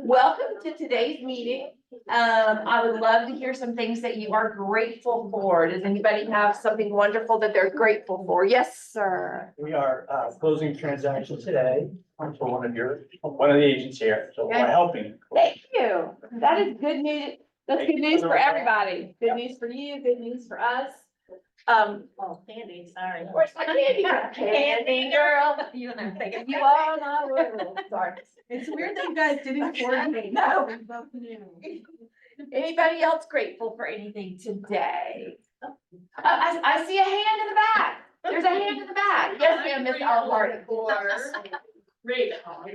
Welcome to today's meeting. I would love to hear some things that you are grateful for. Does anybody have something wonderful that they're grateful for? Yes, sir. We are closing transaction today for one of the agents here, so we're helping. Thank you. That is good news. That's good news for everybody. Good news for you, good news for us. Oh, Candy, sorry. Where's my candy girl? Candy girl. You and I are thinking. You are my world. Sorry. It's weird that you guys didn't coordinate. No. We both knew. Anybody else grateful for anything today? I see a hand in the back. There's a hand in the back. Yes, ma'am, Miss Alhart. Rachel,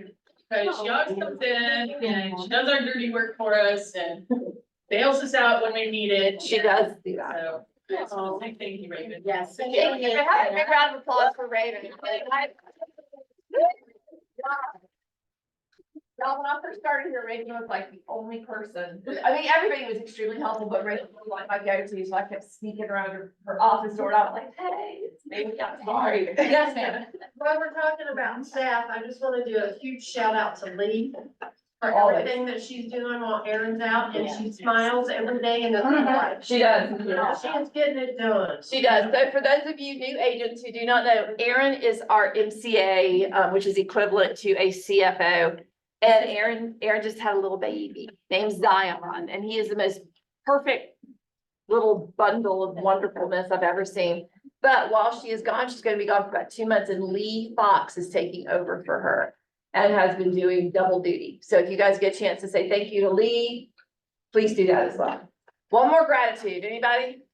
because she always comes in and she does our dirty work for us and bails us out when we need it. She does do that. So, I just want to say thank you, Raven. Yes. Thank you. Have a big round of applause for Raven. Now, when I first started here, Raven was like the only person. I mean, everybody was extremely helpful, but Raven was like my go-to, so I kept sneaking around her office door, and I was like, hey, it's me, I'm sorry. Yes, ma'am. While we're talking about staff, I just want to do a huge shout out to Lee for Always. everything that she's doing while Erin's out, and she smiles every day in the life. She does. She's getting it done. She does. So for those of you new agents who do not know, Erin is our MCA, which is equivalent to a CFO. And Erin just had a little baby named Zion, and he is the most perfect little bundle of wonderfulness I've ever seen. But while she is gone, she's going to be gone for about 2 months, and Lee Fox is taking over for her and has been doing double duty. So if you guys get a chance to say thank you to Lee, please do that as well. One more gratitude. Anybody?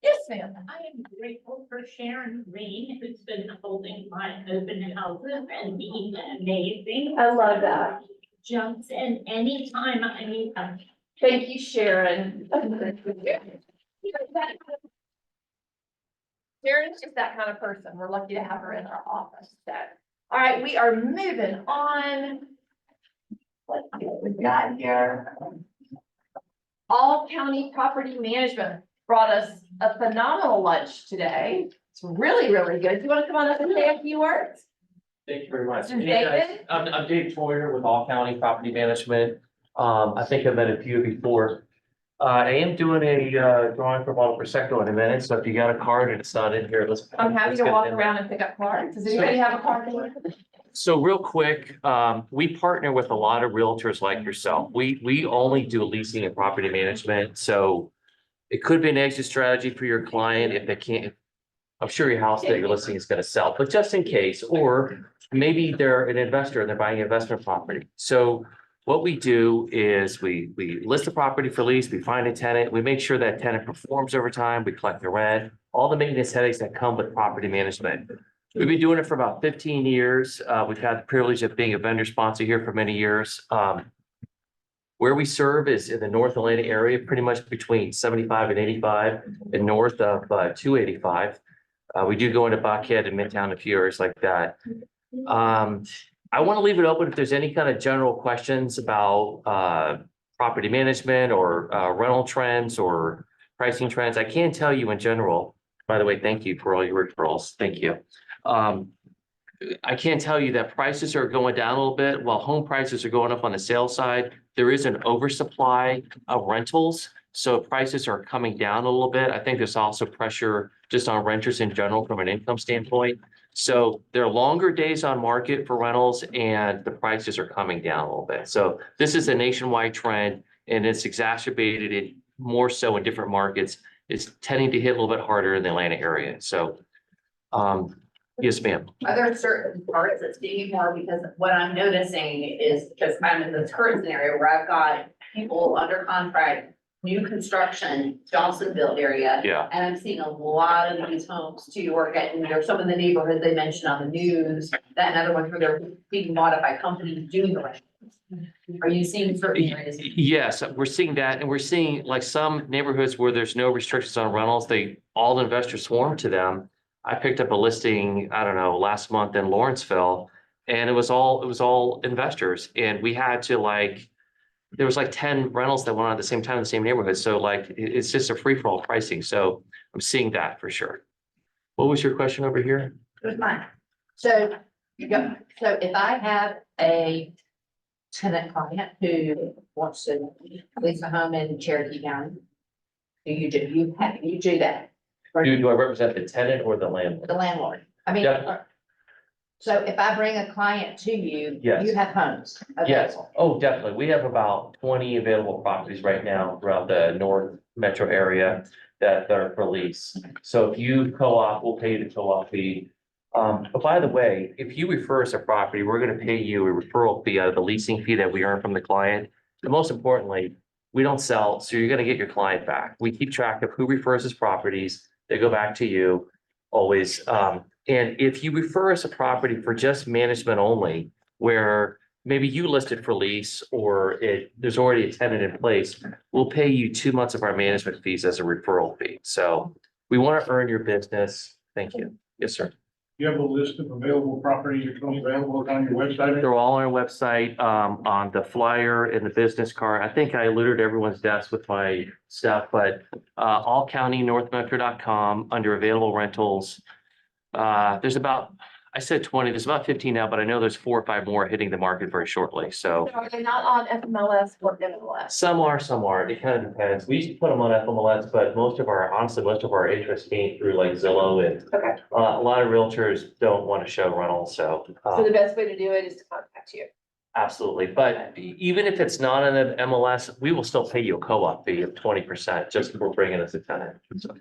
Yes, ma'am. I am grateful for Sharon Green, who's been holding my open houses and being amazing. I love that. Jumps in anytime I need them. Thank you, Sharon. Sharon's just that kind of person. We're lucky to have her in our office. So, all right, we are moving on. Let's see what we've got here. All County Property Management brought us a phenomenal lunch today. It's really, really good. Do you want to come on up and say a few words? Thank you very much. Mr. Hey, guys. David? I'm Dave Toyer with All County Property Management. I think I've met a few before. I am doing a drawing for Model Prosecco in a minute, so if you got a card and it's not in here, I'm happy let's to get walk it in. around and pick up cards. Does anybody have a card? So real quick, we partner with a lot of realtors like yourself. We only do leasing and property management, so it could be an exit strategy for your client if they can't. I'm sure your house that you're listing is gonna sell, but just in case, or maybe they're an investor and they're buying investment property. So what we do is we list the property for lease, we find a tenant, we make sure that tenant performs over time, we collect the rent, all the maintenance headaches that come with property management. We've been doing it for about 15 years. We've had the privilege of being a vendor sponsor here for many years. Where we serve is in the North Atlanta area, pretty much between 75 and 85 and north of 285. We do go into Buckhead and Midtown, a few areas like that. I want to leave it open if there's any kind of general questions about property management or rental trends or pricing trends. I can tell you in general, by the way, thank you for all your referrals. Thank you. I can tell you that prices are going down a little bit while home prices are going up on the sales side. There is an oversupply of rentals, so prices are coming down a little bit. I think there's also pressure just on renters in general from an income standpoint. So there are longer days on market for rentals and the prices are coming down a little bit. So this is a nationwide trend and it's exacerbated it more so in different markets. It's tending to hit a little bit harder in the Atlanta area. So, yes, ma'am. Are there certain parts that's being more, because what I'm noticing is, because I'm in this current scenario where I've got people under contract, new construction, Johnsonville area. Yeah. And I'm seeing a lot of these homes too, or getting, there's some of the neighborhoods they mentioned on the news, that another one where they're being bought by companies doing the rentals. Are you seeing certain areas? Yes, we're seeing that, and we're seeing like some neighborhoods where there's no restrictions on rentals, all investors swarm to them. I picked up a listing, I don't know, last month in Lawrenceville, and it was all investors, and we had to there was 10 rentals that went on at the same time in the same neighborhood. So it's just a free for all pricing. So I'm seeing that for sure. What was your question over here? It was mine. So if I have a tenant client who wants to lease a home in Cherokee County? You do that, or Do I represent the tenant or the landlord? the landlord? I mean, Yeah. so if I bring a client to you, Yes. you have homes Yes, available? oh, definitely. We have about 20 available properties right now throughout the North Metro area that are for lease. So if you co-op, we'll pay you the co-op fee. But by the way, if you refer us a property, we're gonna pay you a referral fee out of the leasing fee that we earn from the client. And most importantly, we don't sell, so you're gonna get your client back. We keep track of who refers us properties. They go back to you always. And if you refer us a property for just management only, where maybe you listed for lease or there's already a tenant in place, we'll pay you 2 months of our management fees as a referral fee. So we want to earn your business. Thank you. Yes, sir. You have a list of available properties that come available on your website? They're all on our website, on the flyer and the business card. I think I alluded to everyone's desk with my stuff, but allcountynorthmetro.com under available rentals. There's about, I said 20, there's about 15 now, but I know there's 4 or 5 more hitting the market very shortly. So Are they not on FMLS or MLS? some are, some aren't. It kind of depends. We used to put them on FMLS, but honestly, most of our interest came through like Zillow and Okay, a lot of realtors don't want to show rentals, so. so the best way to do it is to contact you. Absolutely, but even if it's not on the MLS, we will still pay you a co-op fee of 20% just for bringing us a tenant. So,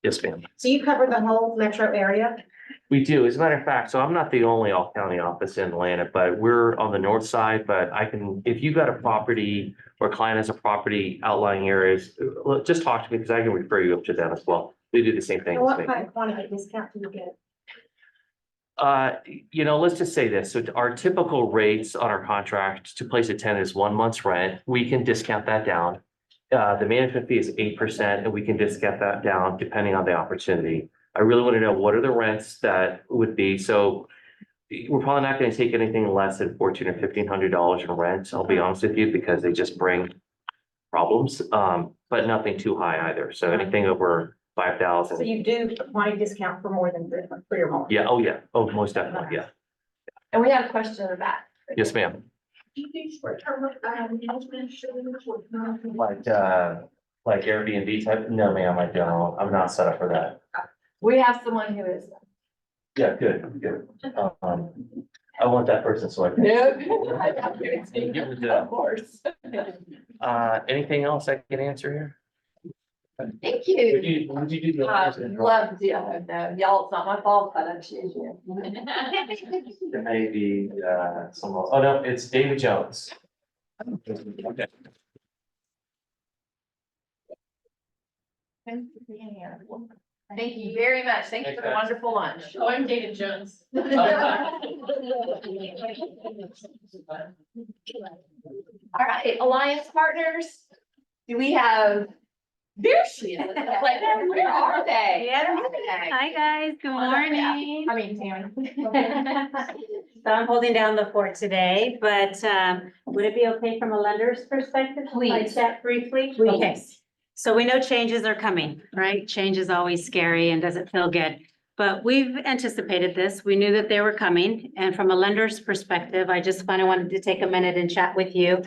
yes, ma'am. So you cover the whole metro area? We do. As a matter of fact, so I'm not the only all county office in Atlanta, but we're on the north side, but I can, if you got a property or a client has a property outlying areas, just talk to me because I can refer you up to them as well. They do the same thing. And as what me. kind of quantity discount do you get? Let's just say this. So our typical rates on our contract to place a tenant is 1 month's rent. We can discount that down. The management fee is 8% and we can discount that down depending on the opportunity. I really want to know what are the rents that would be. So we're probably not going to take anything less than $1,400 or $1,500 in rent. I'll be honest with you, because they just bring problems, but nothing too high either. So anything over So 5,000. you do a quantity discount for more than for your home? Yeah. Oh, yeah. Oh, most definitely. Yeah. And we have a question in the back. Yes, ma'am. Do you do short-term, management? Like Airbnb type? No, ma'am, I don't. I'm not set up for that. We have someone who is. Yeah, good, good. I want that person, so I can. Of course. Anything else I can answer here? Thank Would you. you do the? Love to, no, y'all, it's not my fault, but I choose you. There may be, someone, oh no, it's David Jones. Okay. Thank you very much. Thank you for the wonderful lunch. Oh, I'm David Jones. All right, Alliance Partners, do we have? There she is. Like, where are they? Yeah. Okay. Hi, guys. Good morning. I mean, Tammy. So I'm holding down the fort today, but would it be okay from a lender's perspective? if I Please. chat briefly? Please. Okay. So we know changes are coming, right? Change is always scary and doesn't feel good. But we've anticipated this. We knew that they were coming. And from a lender's perspective, I just kind of wanted to take a minute and chat with you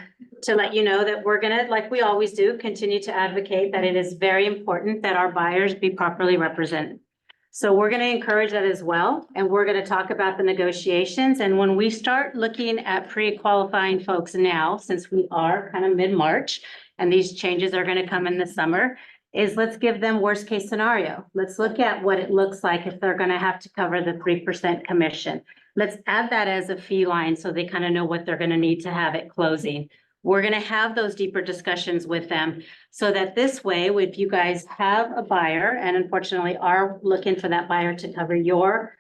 to let you know that we're gonna, like we always do, continue to advocate that it is very important that our buyers be properly represented. So we're gonna encourage that as well, and we're gonna talk about the negotiations. And when we start looking at pre-qualifying folks now, since we are kind of mid-March, and these changes are gonna come in the summer, is let's give them worst case scenario. Let's look at what it looks like if they're gonna have to cover the 3% commission. Let's add that as a fee line so they kind of know what they're gonna need to have at closing. We're gonna have those deeper discussions with them so that this way, if you guys have a buyer and unfortunately are looking for that buyer to cover your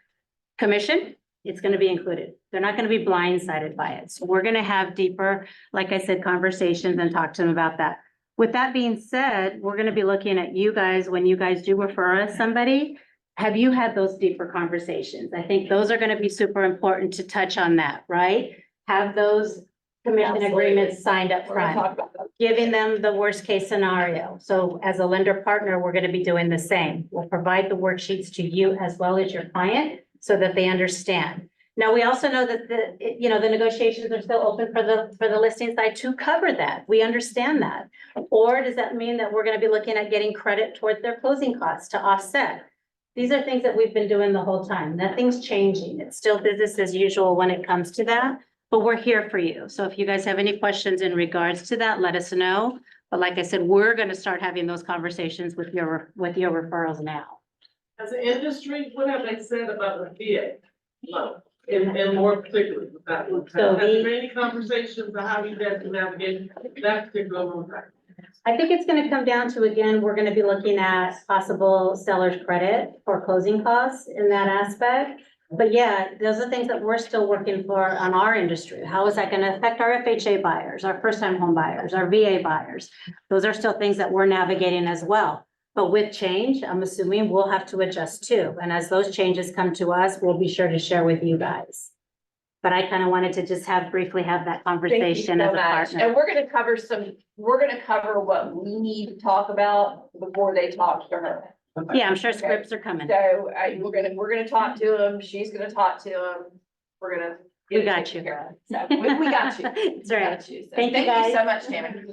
commission, it's gonna be included. They're not gonna be blindsided by it. So we're gonna have deeper, like I said, conversations and talk to them about that. With that being said, we're gonna be looking at you guys, when you guys do refer us somebody, have you had those deeper conversations? I think those are gonna be super important to touch on that, right? Have those commission Absolutely. agreements signed up We're gonna front, talk about that. giving them the worst case scenario. So as a lender partner, we're gonna be doing the same. We'll provide the worksheets to you as well as your client so that they understand. Now, we also know that the negotiations are still open for the listing side to cover that. We understand that. Or does that mean that we're gonna be looking at getting credit towards their closing costs to offset? These are things that we've been doing the whole time. Nothing's changing. It's still business as usual when it comes to that, but we're here for you. So if you guys have any questions in regards to that, let us know. But like I said, we're gonna start having those conversations with your referrals now. As an industry, what have they said about the VA loan? And more particularly with that one? So Have there the- been any conversations on how you guys can navigate that particular loan? I think it's gonna come down to, again, we're gonna be looking at possible seller's credit for closing costs in that aspect. But yeah, those are things that we're still working for on our industry. How is that gonna affect our FHA buyers, our first-time home buyers, our VA buyers? Those are still things that we're navigating as well. But with change, I'm assuming we'll have to adjust too. And as those changes come to us, we'll be sure to share with you guys. But I kind of wanted to just briefly have that Thank you conversation so as a much. partner. And we're gonna cover what we need to talk about before they talk to her. Yeah, I'm sure scripts are coming. So, we're gonna talk to them, she's gonna talk to them, we're gonna. get We it got taken you. care of. So, we got you. That's We right. got you. So, Thank you, Thank guys. you so much, Tammy.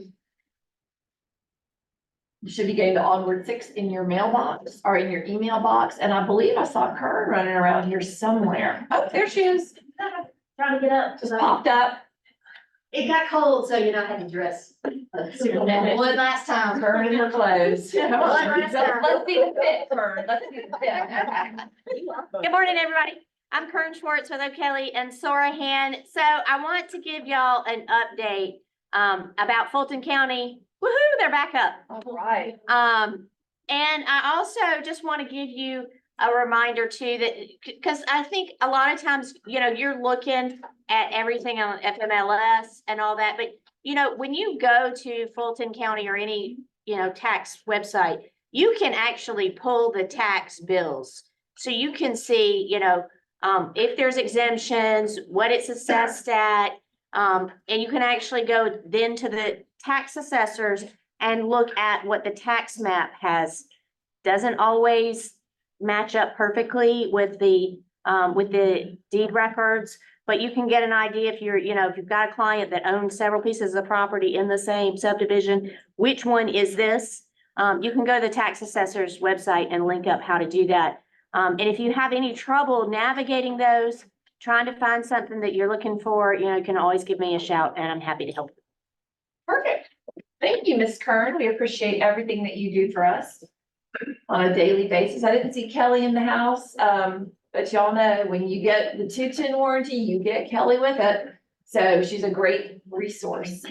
You should be getting the Onward 6 in your mailbox or in your email box, and I believe I saw Karen running around here somewhere. Oh, there she is, Trying to get up. just popped up. It got cold, so I had to dress. Superman. One last time. Karen in her clothes. Come on, Let's let's see the fit, Karen, let's see the fit. Good morning, everybody. I'm Kern Schwartz with O'Kelly and Sorahan. So I want to give y'all an update about Fulton County. Woohoo, they're back up. All right. And I also just want to give you a reminder too that, because I think a lot of times, you're looking at everything on FMLS and all that, but when you go to Fulton County or any, tax website, you can actually pull the tax bills. So you can see, if there's exemptions, what it's assessed at. And you can actually go then to the tax assessors and look at what the tax map has. Doesn't always match up perfectly with the deed records, but you can get an idea if if you've got a client that owns several pieces of property in the same subdivision, which one is this? You can go to the tax assessor's website and link up how to do that. And if you have any trouble navigating those, trying to find something that you're looking for, you can always give me a shout and I'm happy to help. Perfect. Thank you, Ms. Kern. We appreciate everything that you do for us on a daily basis. I didn't see Kelly in the house, but y'all know when you get the 210 warranty, you get Kelly with it. So she's a great resource.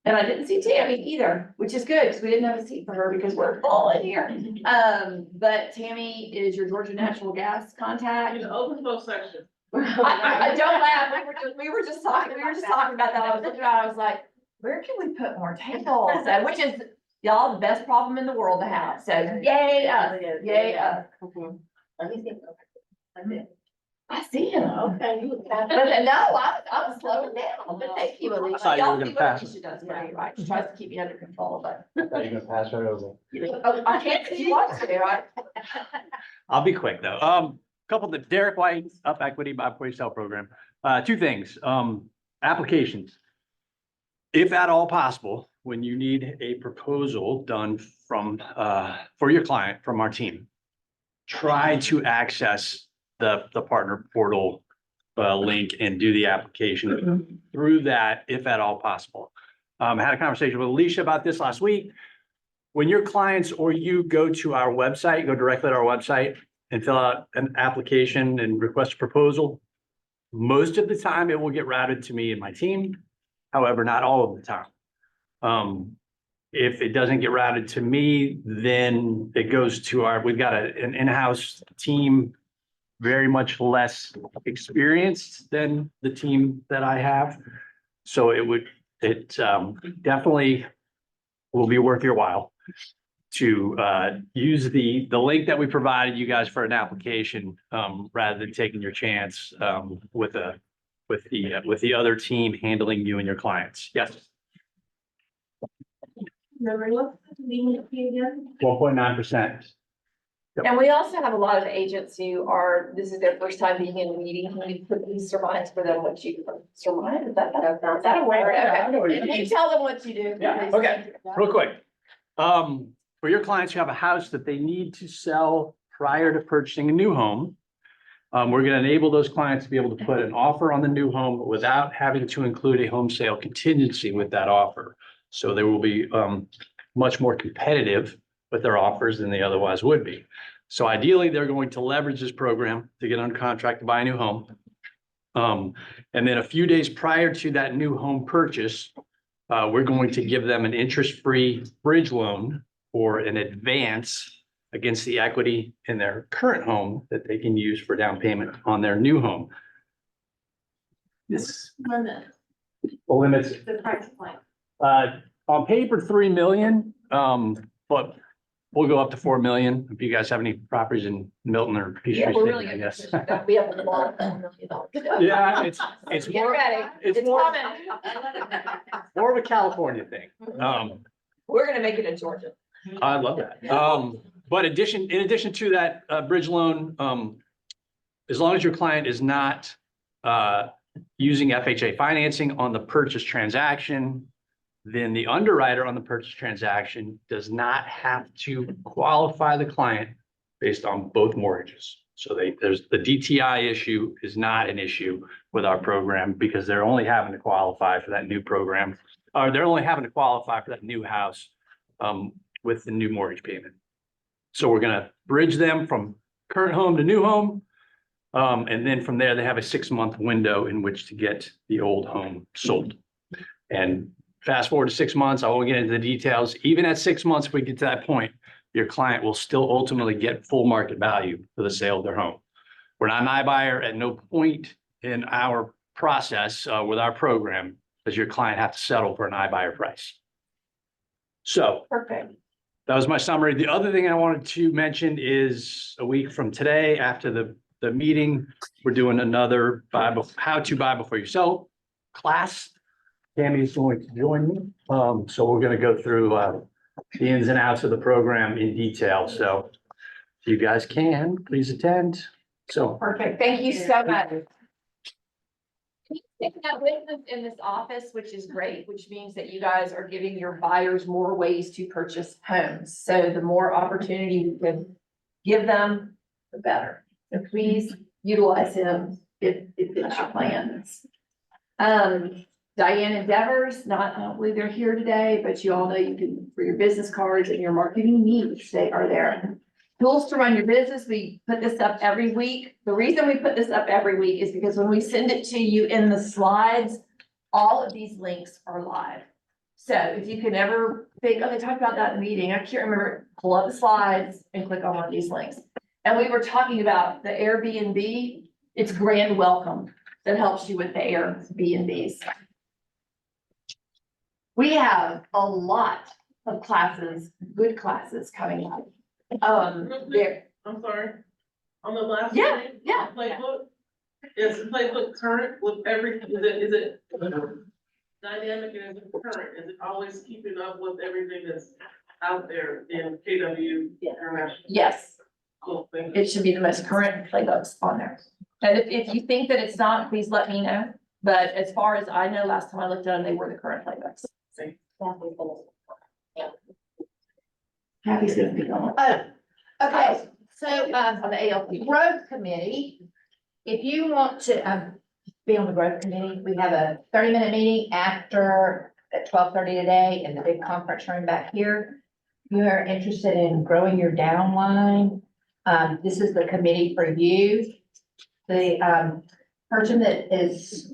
And I didn't see Tammy either, which is good because we didn't have a seat for her because we're full in here. But Tammy is your Georgia Natural Gas contact. In the overflow section. I don't laugh. We were just talking about that. I was looking at it, I was like, where can we put more tables? So, which is, y'all, the best problem in the world to have. So yay us, yay us. Let me think. I see him. Okay. But no, I'm slowing down, but thank you, Alicia. thought you were Y'all gonna see what pass. Alicia does for me, right? She tries to keep me under control, but. I thought you were gonna pass right over. Oh, I can't, if she wants to, right? I'll be quick though. Couple of the Derek White Up Equity by Sale program. Two things, applications. If at all possible, when you need a proposal done from, for your client from our team, try to access the partner portal link and do the application through that, if at all possible. I had a conversation with Alicia about this last week. When your clients or you go to our website, go directly to our website and fill out an application and request a proposal, most of the time it will get routed to me and my team. However, not all of the time. If it doesn't get routed to me, then it goes to we've got an in-house team, very much less experienced than the team that I have. So it definitely will be worth your while to use the link that we provided you guys for an application, rather than taking your chance with the other team handling you and your clients. Yes. 1.9%. And we also have a lot of agents who are, this is their first time being in a meeting, and we put these surmise for them, what you surmise, is that a word? Okay. Can you tell them what you do? Yeah, please? okay. Real quick. For your clients who have a house that they need to sell prior to purchasing a new home, we're gonna enable those clients to be able to put an offer on the new home without having to include a home sale contingency with that offer. So they will be, much more competitive with their offers than they otherwise would be. So ideally, they're going to leverage this program to get under contract to buy a new home. And then a few days prior to that new home purchase, we're going to give them an interest-free bridge loan or an advance against the equity in their current home that they can use for down payment on their new home. This limits, The price point. on paper, 3 million, but we'll go up to 4 million. If you guys have any properties in Milton or Yeah, Peachtree we're really City, I good. guess. We have a lot of $1 million. Yeah, it's Get more, ready. it's It's more, coming. more of a California thing. We're gonna make it in Georgia. I love that. But in addition to that, bridge loan, as long as your client is not, using FHA financing on the purchase transaction, then the underwriter on the purchase transaction does not have to qualify the client based on both mortgages. So there's the DTI issue is not an issue with our program because they're only having to qualify for that new program, or they're only having to qualify for that new house with the new mortgage payment. So we're gonna bridge them from current home to new home. And then from there, they have a 6-month window in which to get the old home sold. And fast forward to 6 months, I won't get into the details. Even at 6 months, if we get to that point, your client will still ultimately get full market value for the sale of their home. We're not an iBuyer. At no point in our process with our program does your client have to settle for an iBuyer price. So Perfect. that was my summary. The other thing I wanted to mention is a week from today, after the meeting, we're doing another how to buy before you sell class. Tammy's going to join me. So we're gonna go through the ins and outs of the program in detail. So if you guys can, please attend. So Perfect. Thank you so much. You take that with us in this office, which is great, which means that you guys are giving your buyers more ways to purchase homes. So the more opportunity we can give them, the better. So please utilize him if it's your plans. Diane Endeavors, I don't believe they're here today, but you all know you can, for your business cards and your marketing needs, they are there. Tools to run your business, we put this up every week. The reason we put this up every week is because when we send it to you in the slides, all of these links are live. So if you can ever think, okay, talk about that in the meeting, I can't remember, pull up the slides and click on one of these links. And we were talking about the Airbnb, it's Grand Welcome that helps you with the Airbnbs. We have a lot of classes, good classes coming up. There, I'm sorry, on the last. Yeah, thing, yeah. Playbook, is the playbook current with everything, is it dynamic and is it current, is it always keeping up with everything that's out there in KW International? yes, Cool, thank you. it should be the most current playbooks on there. And if you think that it's not, please let me know. But as far as I know, last time I looked at them, they were the current playbooks. Kathy's gonna be on. Okay, so, On the ALP. growth committee, if you want to, be on the growth committee, we have a 30-minute meeting after at 12:30 today in the big conference room back here. If you are interested in growing your downline, this is the committee for you. The, person that is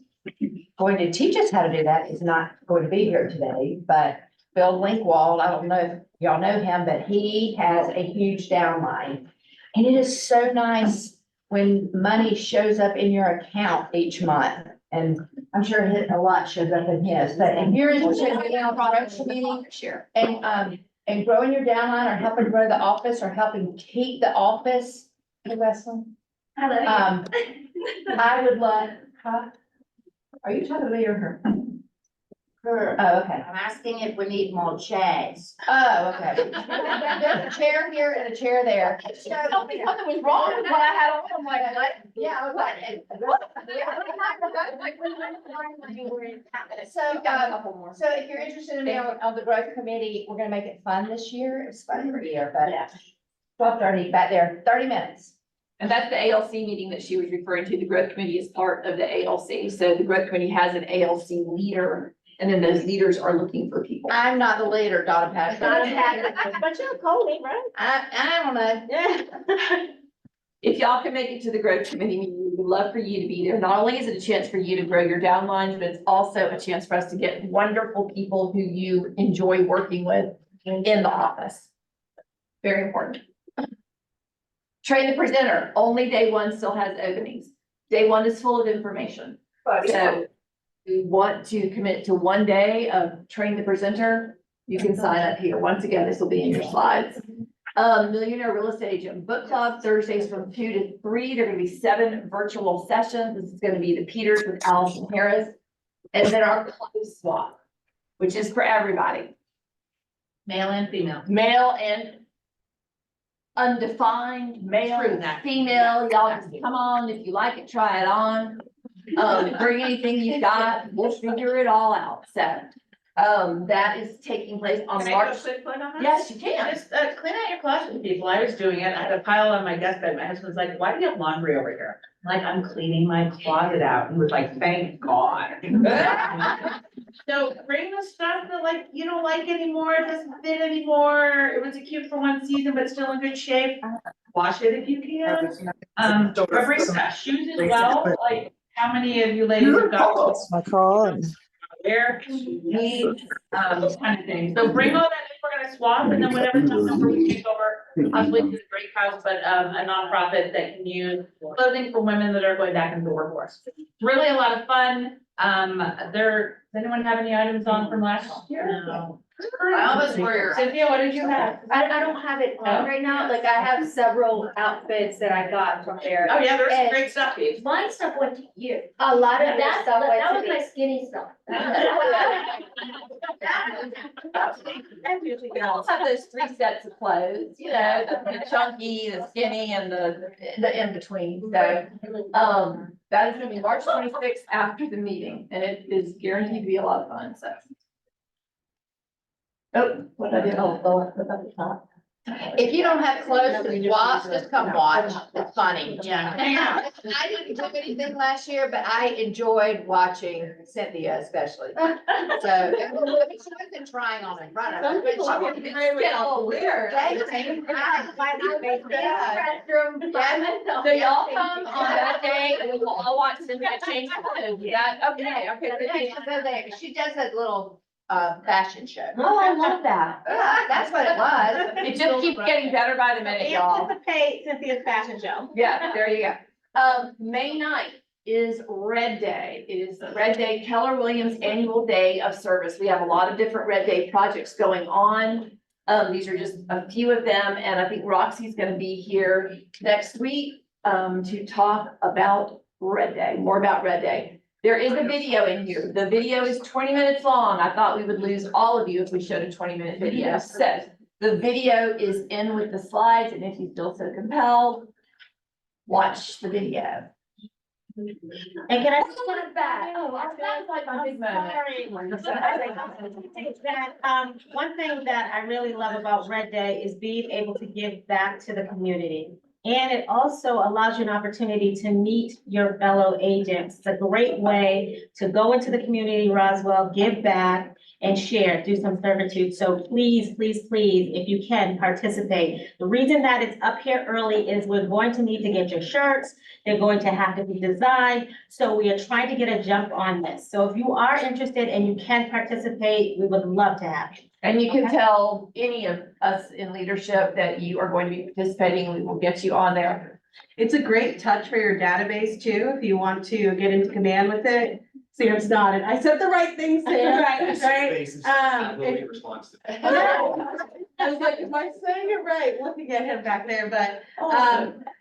going to teach us how to do that is not going to be here today, but Bill Linkwald, I don't know if y'all know him, but he has a huge downline. And it is so nice when money shows up in your account each month. And I'm sure a lot shows up in his, but if you're interested in being on growth committee, Share. and growing your downline or helping grow the office or helping keep the office, hey Wesley, I would love, huh? Are you talking to me or her? Oh, okay. I'm asking if we need more chairs. Oh, okay. There's a chair here and a chair there. Tell me something was wrong with what I had on. I'm like, what? Yeah, I was like, what? So if you're interested in being on the growth committee, we're gonna make it fun this year. It's fun every year, but 12:30 back there, 30 minutes. And that's the ALC meeting that she was referring to. The growth committee is part of the ALC. So the growth committee has an ALC leader, and then those leaders are looking for people. I'm not the leader, Donna Patrick. But you're Coley, right? I don't know. Yeah. If y'all can make it to the growth committee meeting, we would love for you to be there. Not only is it a chance for you to grow your downlines, but it's also a chance for us to get wonderful people who you enjoy working with in the office. Very important. Train the presenter, only day one still has openings. Day one is full of information. So we want to commit to one day of train the presenter. You can sign up here. Once again, this will be in your slides. Millionaire Real Estate Agent Book Club, Thursdays from 2 to 3. There are gonna be 7 virtual sessions. This is gonna be the Peters with Allison Harris. And then our clothes swap, which is for everybody, Male and female. male and undefined, True male, that. female. Y'all just come on. If you like it, try it on. Bring anything you've got. We'll figure it all out. So, that is taking place on Can I March. go quick one on that? Yes, you can. Just, clean out your closet, people. I was doing it. I had a pile on my deathbed. My husband's like, why do you have laundry over here? I'm like, I'm cleaning my closet out. And he was like, thank God. So bring the stuff that like, you don't like anymore, it doesn't fit anymore. It was cute for one season, but still in good shape. Wash it if you can. Or bring shoes as well. Like, how many of you ladies have got? My call. Where needs, kind of thing. So bring all that in, we're gonna swap, and then whatever comes over, we take over, possibly to the Great House, but, a nonprofit that can use clothing for women that are going back into the workforce. Really a lot of fun. Does anyone have any items on from last year? No. I always wear. Cynthia, what did you have? I don't have it on right now. Like I have several outfits that I got from there. Oh, yeah, there's some great stuff. My stuff went to you. A lot of That, that stuff that went was to my me. skinny stuff. We all have those 3 sets of clothes, you know, the chunky, the skinny and the in between. So, that is gonna be March 26th after the meeting and it is guaranteed to be a lot of fun. So. Oh, what did I do? Oh, at the top. If you don't have clothes to swap, just come watch. It's funny. Yeah. I didn't do anything last year, but I enjoyed watching Cynthia especially. So, I've been trying on in front of her. It's getting a little weird. So y'all come on that day and we will all watch Cynthia change clothes. Is that, okay. She does a little fashion show. Oh, I love that. Yeah, that's what it was. It just keeps getting better by the minute, y'all. Anticipate Cynthia's fashion show. Yeah, there you go. May 9th is Red Day. It is Red Day, Keller Williams Annual Day of Service. We have a lot of different Red Day projects going on. These are just a few of them, and I think Roxy's gonna be here next week to talk about Red Day, more about Red Day. There is a video in here. The video is 20 minutes long. I thought we would lose all of you if we showed a 20-minute video. So the video is in with the slides, and if you feel so compelled, watch the video. And can I just Put it back. Oh, that's like my big moment. One thing that I really love about Red Day is being able to give back to the community. And it also allows you an opportunity to meet your fellow agents. It's a great way to go into the community, Roswell, give back and share, do some servitude. So please, please, please, if you can, participate. The reason that it's up here early is we're going to need to get your shirts. They're going to have to be designed. So we are trying to get a jump on this. So if you are interested and you can participate, we would love to have you. And you can tell any of us in leadership that you are going to be participating. We will get you on there. It's a great touch for your database too, if you want to get into command with it. Sam's nodded. I said the right thing, Sam. Right. I was like, am I saying it right? Looking at him back there, but,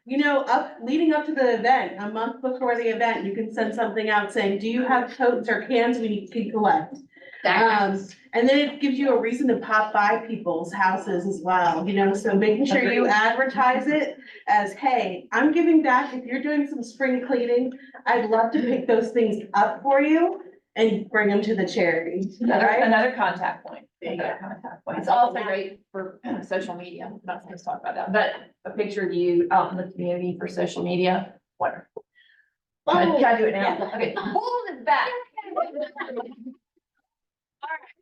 you know, leading up to the event, a month before the event, you can send something out saying, do you have totes or cans we can collect? And then it gives you a reason to pop by people's houses as well, you know, so making sure you advertise it as, hey, I'm giving back. If you're doing some spring cleaning, I'd love to pick those things up for you and bring them to the charity. Another contact point. Another contact point. It's also great for social media. I'm not supposed to talk about that, but a picture of you out in the community for social media. Wonderful. Can I do it now? Okay, bold is back.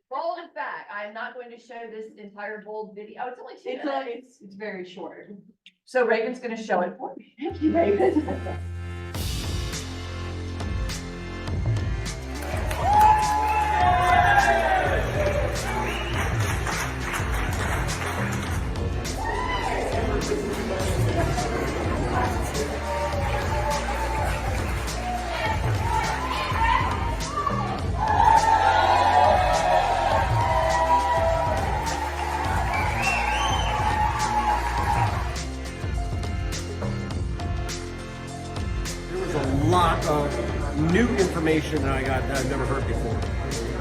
Bold is back. I am not going to show this entire bold video. Oh, it's only 2 minutes. It's very short. So Raven's gonna show it for me. Thank you, Raven. A lot of new information that I got that I've never heard before.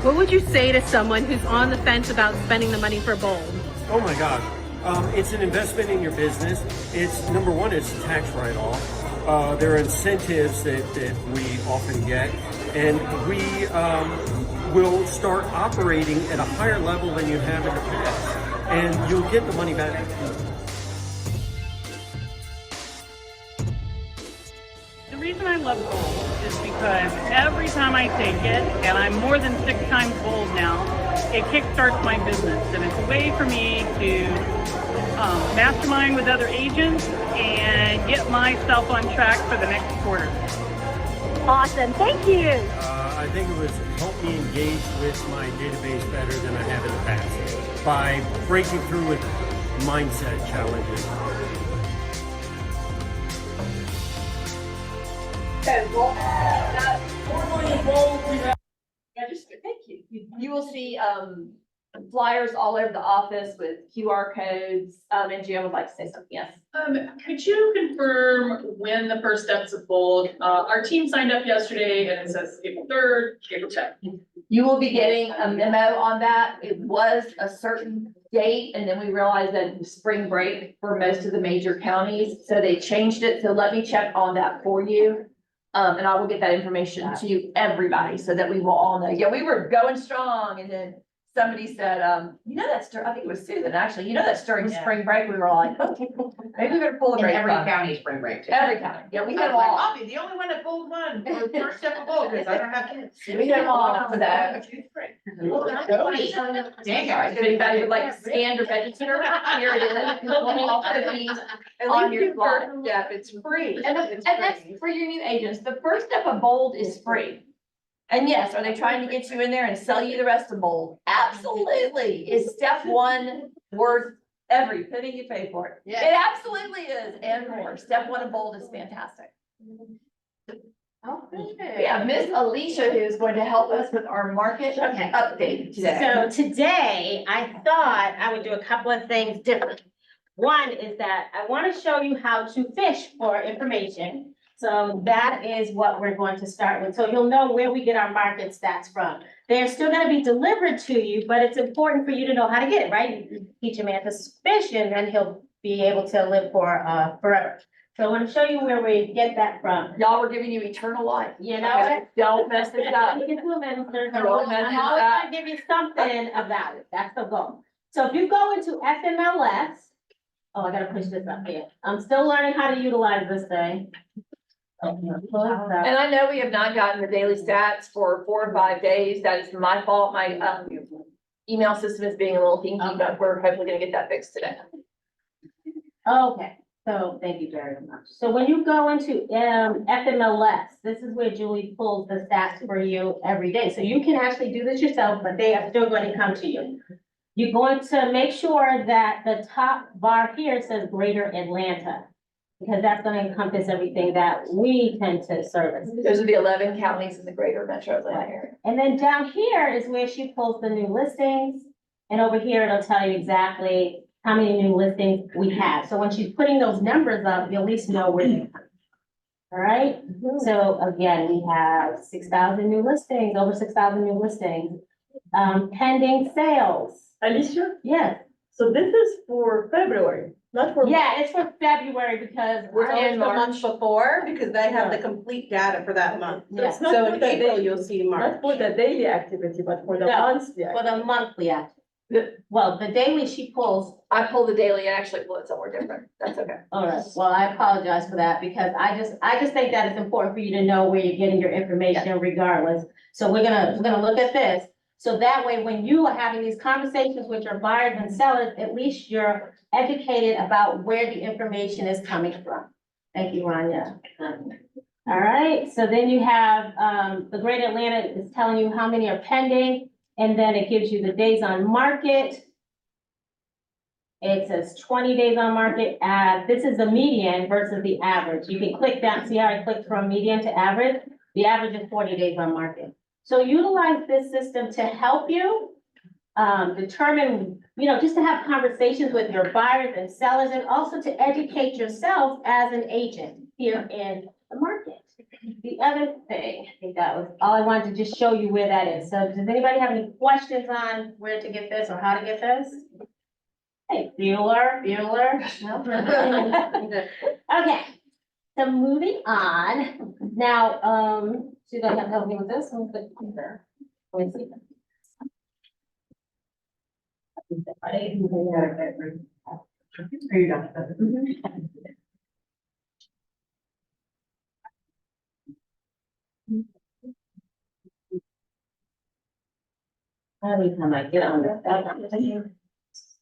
What would you say to someone who's on the fence about spending the money for Bold? Oh my gosh. It's an investment in your business. It's number one, it's a tax write-off. There are incentives that we often get, and we will start operating at a higher level than you have in the past, and you'll get the money back. The reason I love Bold is because every time I take it, and I'm more than 6 times Bold now, it kickstarts my business. And it's a way for me to mastermind with other agents and get myself on track for the next quarter. Awesome, thank you. I think it was helped me engage with my database better than I have in the past by breaking through with mindset challenges. Thank you. You will see flyers all over the office with QR codes. And Jim would like to say something. Yes. Could you confirm when the first steps of Bold? Our team signed up yesterday and it says April 3rd, April 10th. You will be getting a memo on that. It was a certain date, and then we realized that it was spring break for most of the major counties, so they changed it. So let me check on that for you. And I will get that information to everybody so that we will all know. Yeah, we were going strong, and then somebody said, you know, that's, I think it was Susan, actually, you know, that's during spring break. We were all like, okay, maybe we better pull a In break. every from it. county spring break too. Every county. Yeah, we I had was them like, all. I'll be the only one that pulled one for the first step of Bold, because I don't have kids. We had them all for that. Dang, Alright, so if you would like to scan or register, here it is. It will also be on your slide. Yeah, it's free. And that's for your new agents. The first step of Bold is free. And yes, are they trying to get you in there and sell you the rest of Bold? Absolutely. Is step 1 worth every penny you pay for it? Yes. It absolutely is, and more. Step 1 of Bold is fantastic. Okay. We have Miss Alicia, who's going to help us with our market Okay. update today. So today, I thought I would do a couple of things different. One is that I want to show you how to fish for information. So that is what we're going to start with. So you'll know where we get our market stats from. They're still going to be delivered to you, but it's important for you to know how to get it, right? You teach a man to fish and then he'll be able to live for forever. So I want to show you where we get that from. Y'all were giving you eternal life. You know what? Don't mess it up. You can do it, minister. Don't mess I'm it always up. gonna give you something about it. That's the goal. So if you go into FMLS, oh, I gotta push this up here. I'm still learning how to utilize this thing. And I know we have not gotten the daily stats for 4 or 5 days. That is my fault. My email system is being a little hinky, but we're hopefully gonna get that fixed today. Okay, so thank you very much. So when you go into FMLS, this is where Julie pulls the stats for you every day. So you can actually do this yourself, but they are still going to come to you. You're going to make sure that the top bar here says Greater Atlanta, because that's going to encompass everything that we tend to service. Those are the 11 counties in the greater metro Atlanta area. And then down here is where she pulls the new listings. And over here, it'll tell you exactly how many new listings we have. So when she's putting those numbers up, you at least know where they come. All right, so again, we have 6,000 new listings, over 6,000 new listings. pending sales. Alicia, Yes. so this is for February, not for. Yeah, it's for February because We're we're always in the March. month before, because they have the complete data for that month. Yeah. It's not So for in the April, daily- you'll see Not March. for the daily activity, but for the No, monthly. For the monthly act. Well, the daily she pulls. I pulled the daily and actually pulled it somewhere different. That's okay. All right, well, I apologize for that because I just think that it's important for you to know where you're getting your information regardless. So we're gonna look at this. So that way, when you are having these conversations with your buyers and sellers, at least you're educated about where the information is coming from. Thank you, Rania. All right, so then you have, the Greater Atlanta is telling you how many are pending, and then it gives you the days on market. It says 20 days on market. This is the median versus the average. You can click that, see how I clicked from median to average? The average is 40 days on market. So utilize this system to help you determine, just to have conversations with your buyers and sellers, and also to educate yourself as an agent here in the market. The other thing, I think that was all I wanted to just show you where that is. So does anybody have any questions on where to get this or how to get this? Hey, Bueller. No? Okay, so moving on. Now, she's gonna have to help me with this. Let me see. Are you done? Every time I get on this.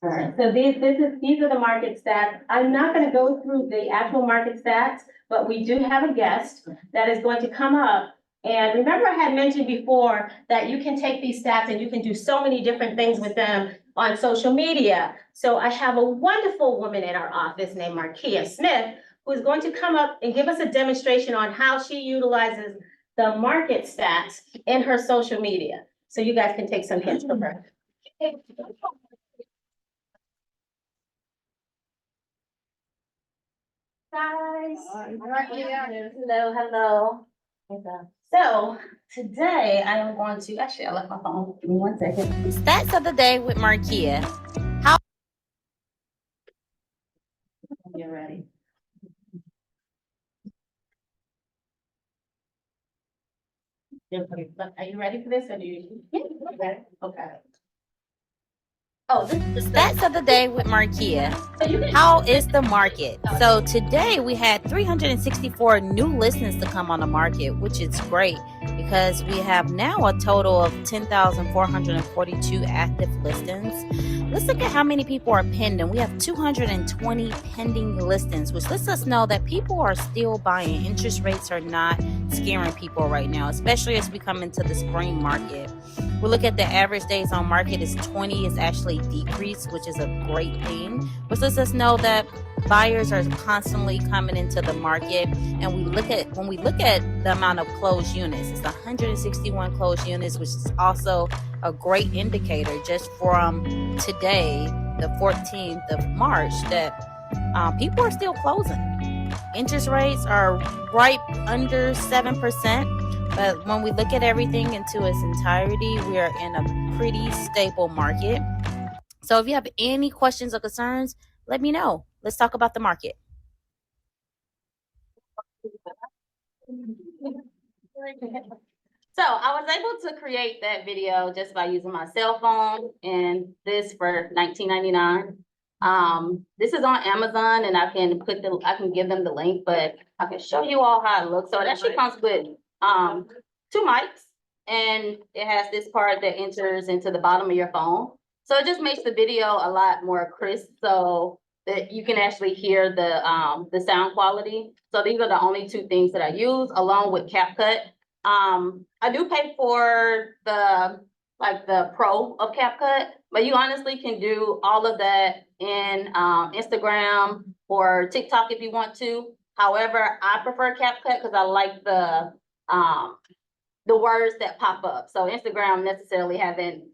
All right, so these are the market stats. I'm not gonna go through the actual market stats, but we do have a guest that is going to come up. And remember I had mentioned before that you can take these stats and you can do so many different things with them on social media. So I have a wonderful woman in our office named Markia Smith, who is going to come up and give us a demonstration on how she utilizes the market stats in her social media. So you guys can take some hints from her. Guys. Hello. So today I am going to, actually I left my phone, give me 1 second. Stats of the day with Markia. Get ready. Are you ready for this or do you? Yeah, okay. Okay. Oh, this The is stats of the day with Markia. How is the market? So today we had 364 new listings to come on the market, which is great because we have now a total of 10,442 active listings. Let's look at how many people are pending. We have 220 pending listings, which lets us know that people are still buying. Interest rates are not scaring people right now, especially as we come into the spring market. We look at the average days on market is 20, is actually decreased, which is a great thing, which lets us know that buyers are constantly coming into the market. And when we look at the amount of closed units, it's 161 closed units, which is also a great indicator just from today, the 14th of March, that people are still closing. Interest rates are right under 7%. But when we look at everything into its entirety, we are in a pretty stable market. So if you have any questions or concerns, let me know. Let's talk about the market. So I was able to create that video just by using my cell phone, and this for $19.99. This is on Amazon, and I can give them the link, but I can show you all how it looks. So it actually comes with 2 mics, and it has this part that enters into the bottom of your phone. So it just makes the video a lot more crisp so that you can actually hear the sound quality. So these are the only 2 things that I use along with CapCut. I do pay for the pro of CapCut, but you honestly can do all of that in Instagram or TikTok if you want to. However, I prefer CapCut because I like the words that pop up. So Instagram necessarily haven't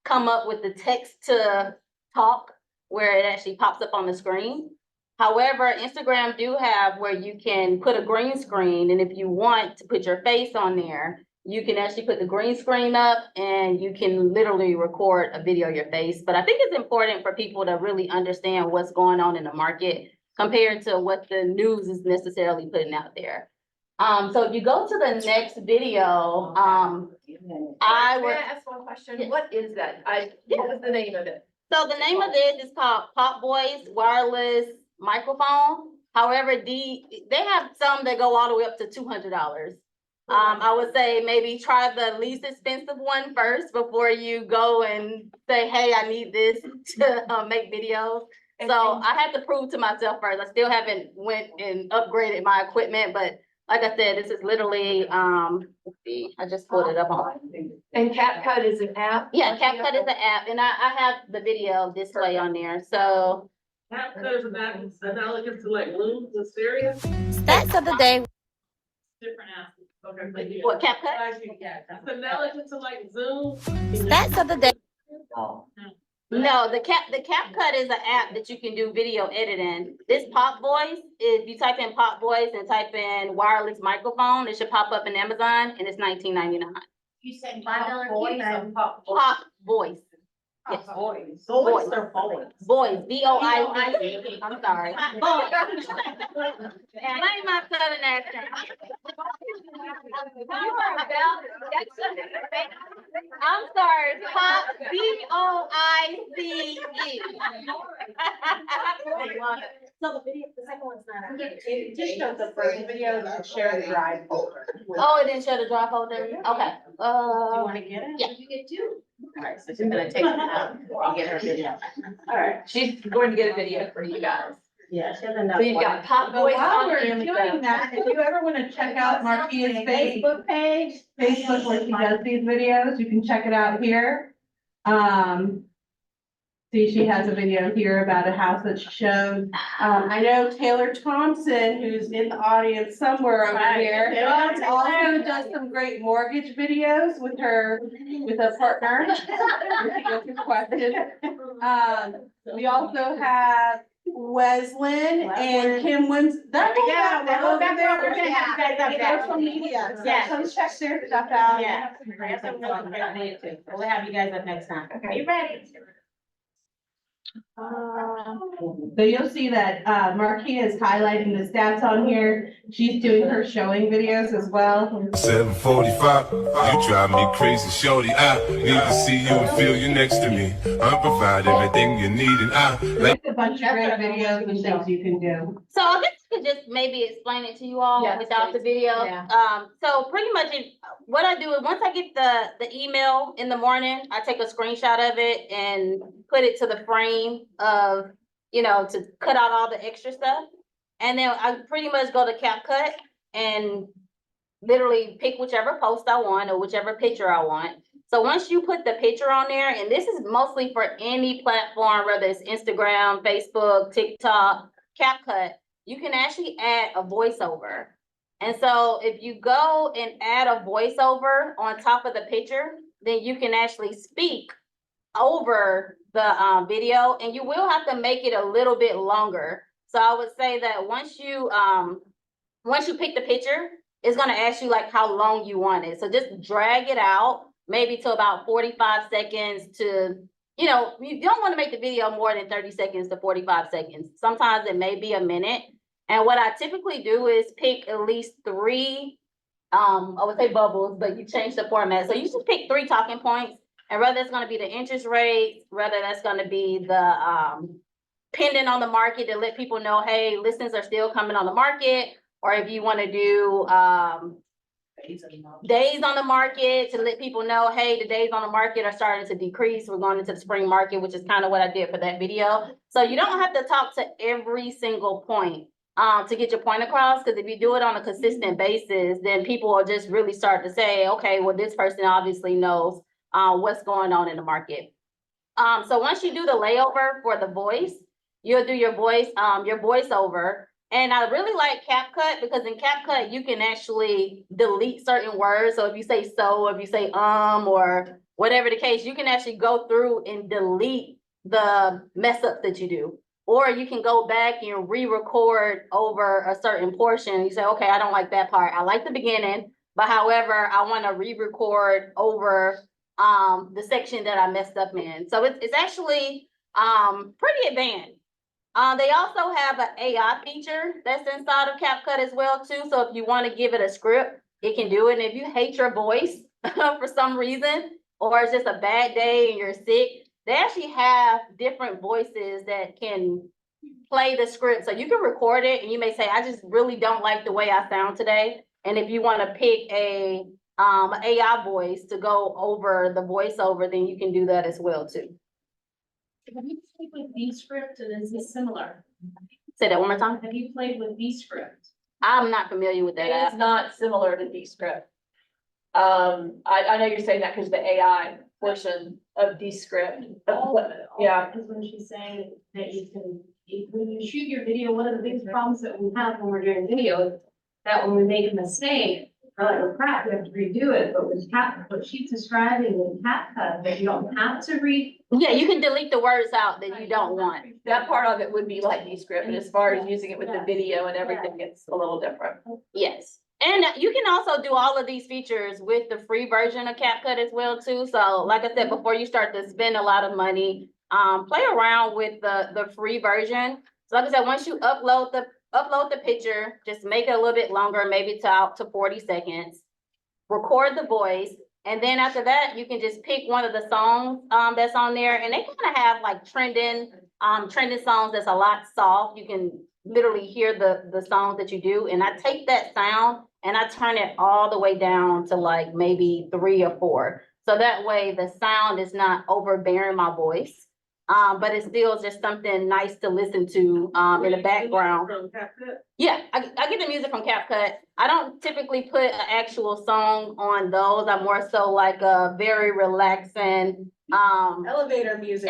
come up with the text to talk where it actually pops up on the screen. However, Instagram do have where you can put a green screen, and if you want to put your face on there, you can actually put the green screen up and you can literally record a video of your face. But I think it's important for people to really understand what's going on in the market compared to what the news is necessarily putting out there. So if you go to the next video, I May would. I ask one question? Yes. What is that? What was the name of it? So the name of this is called Pop Boys Wireless Microphone. However, they have some that go all the way up to $200. I would say maybe try the least expensive one first before you go and say, hey, I need this to make videos. So I had to prove to myself first. I still haven't went and upgraded my equipment, but like I said, this is literally, let's see, I just pulled it up on. And CapCut is an app? Yeah, CapCut is an app, and I have the video display on there, so. CapCut is analogous to like Loom, the stereo. Stats of the day. Different apps. Okay. What, CapCut? It's analogous to like Zoom. Stats of the day. No, the CapCut is an app that you can do video editing. This Pop Voice, if you type in Pop Voice and type in wireless microphone, it should pop up in Amazon and it's $19.99. You said $5 keypad. Pop Voice. Yes. Voice. Voice. Or voice? Voice, VOICE. I'm sorry. Voice. Blame my southern accent. I'm sorry, Pop, VOICE. So the video, the second one's not. It just showed the first video that shared the drive folder. Oh, it didn't show the drive folder? Okay. Do you wanna get it? Yeah. You get two. All right, so she's gonna take it out and get her video. All right, she's going to get a video for you guys. Yeah, she doesn't know. So you've got Pop But Boys while on we're doing Amazon. that, if you ever wanna check out Marquia's Facebook page, Facebook where she does these videos, you can check it out here. See, she has a video here about a house that she showed. I know Taylor Thompson, who's in the audience somewhere over here, also does some great mortgage videos with a partner. She answers questions. We also have Weslin and Kim Wims. There we go. They're over there. We're gonna have you guys up social media. So come check their stuff out. Yeah. We'll have you guys up next time. Are you ready? So you'll see that Marquia is highlighting the stats on here. She's doing her showing videos as well. 7:45, you drive me crazy, shorty. I need to see you and feel you next to me. I provide everything you need, and I like a bunch of great videos and things you can do. So I guess I could just maybe explain it to you all Yes, without the video. Yeah. So pretty much what I do is once I get the email in the morning, I take a screenshot of it and put it to the frame of, to cut out all the extra stuff. And then I pretty much go to CapCut and literally pick whichever post I want or whichever picture I want. So once you put the picture on there, and this is mostly for any platform, whether it's Instagram, Facebook, TikTok, CapCut, you can actually add a voiceover. And so if you go and add a voiceover on top of the picture, then you can actually speak over the video, and you will have to make it a little bit longer. So I would say that once you pick the picture, it's gonna ask you like how long you want it. So just drag it out, maybe to about 45 seconds to, you don't want to make the video more than 30 seconds to 45 seconds. Sometimes it may be a minute. And what I typically do is pick at least 3, I would say bubbles, but you change the format. So you just pick 3 talking points, and whether it's gonna be the interest rate, whether that's gonna be the pending on the market to let people know, hey, listings are still coming on the market, or if you wanna do days on the market to let people know, hey, the days on the market are starting to decrease. We're going into the spring market, which is kind of what I did for that video. So you don't have to talk to every single point to get your point across, because if you do it on a consistent basis, then people will just really start to say, okay, well, this person obviously knows what's going on in the market. So once you do the layover for the voice, you'll do your voiceover. And I really like CapCut because in CapCut, you can actually delete certain words. So if you say so, if you say or whatever the case, you can actually go through and delete the mess ups that you do. Or you can go back and re-record over a certain portion. You say, okay, I don't like that part. I like the beginning, But however, I want to re-record over the section that I messed up in. So it's actually pretty advanced. They also have an AI feature that's inside of CapCut as well too. So if you want to give it a script, it can do it. And if you hate your voice for some reason, or it's just a bad day and you're sick, they actually have different voices that can play the script. So you can record it and you may say, I just really don't like the way I sound today. And if you want to pick a AI voice to go over the voiceover, then you can do that as well too. Have you played with Descript and is this similar? Say that one more time. Have you played with Descript? I'm not familiar with that It is app. not similar to Descript. I know you're saying that because the AI portion of Descript. Yeah. Because when she's saying that you can, when you shoot your video, one of the biggest problems that we have when we're doing video is that when we make a mistake, we're like, oh crap, we have to redo it, but with what she's describing with CapCut, that you don't have to read. Yeah, you can delete the words out that you don't want. That part of it would be like Descript, but as far as using it with the video and everything, it's a little different. Yes. And you can also do all of these features with the free version of CapCut as well too. So like I said, before you start to spend a lot of money, play around with the free version. So like I said, once you upload the picture, just make it a little bit longer, maybe out to 40 seconds. Record the voice. And then after that, you can just pick one of the songs that's on there. And they kind of have like trending songs that's a lot soft. You can literally hear the songs that you do. And I take that sound and I turn it all the way down to like maybe 3 or 4. So that way the sound is not overbearing my voice. But it's still just something nice to listen to in the background. From CapCut? Yeah, I get the music from CapCut. I don't typically put an actual song on those. I'm more so like a very relaxing Elevator music.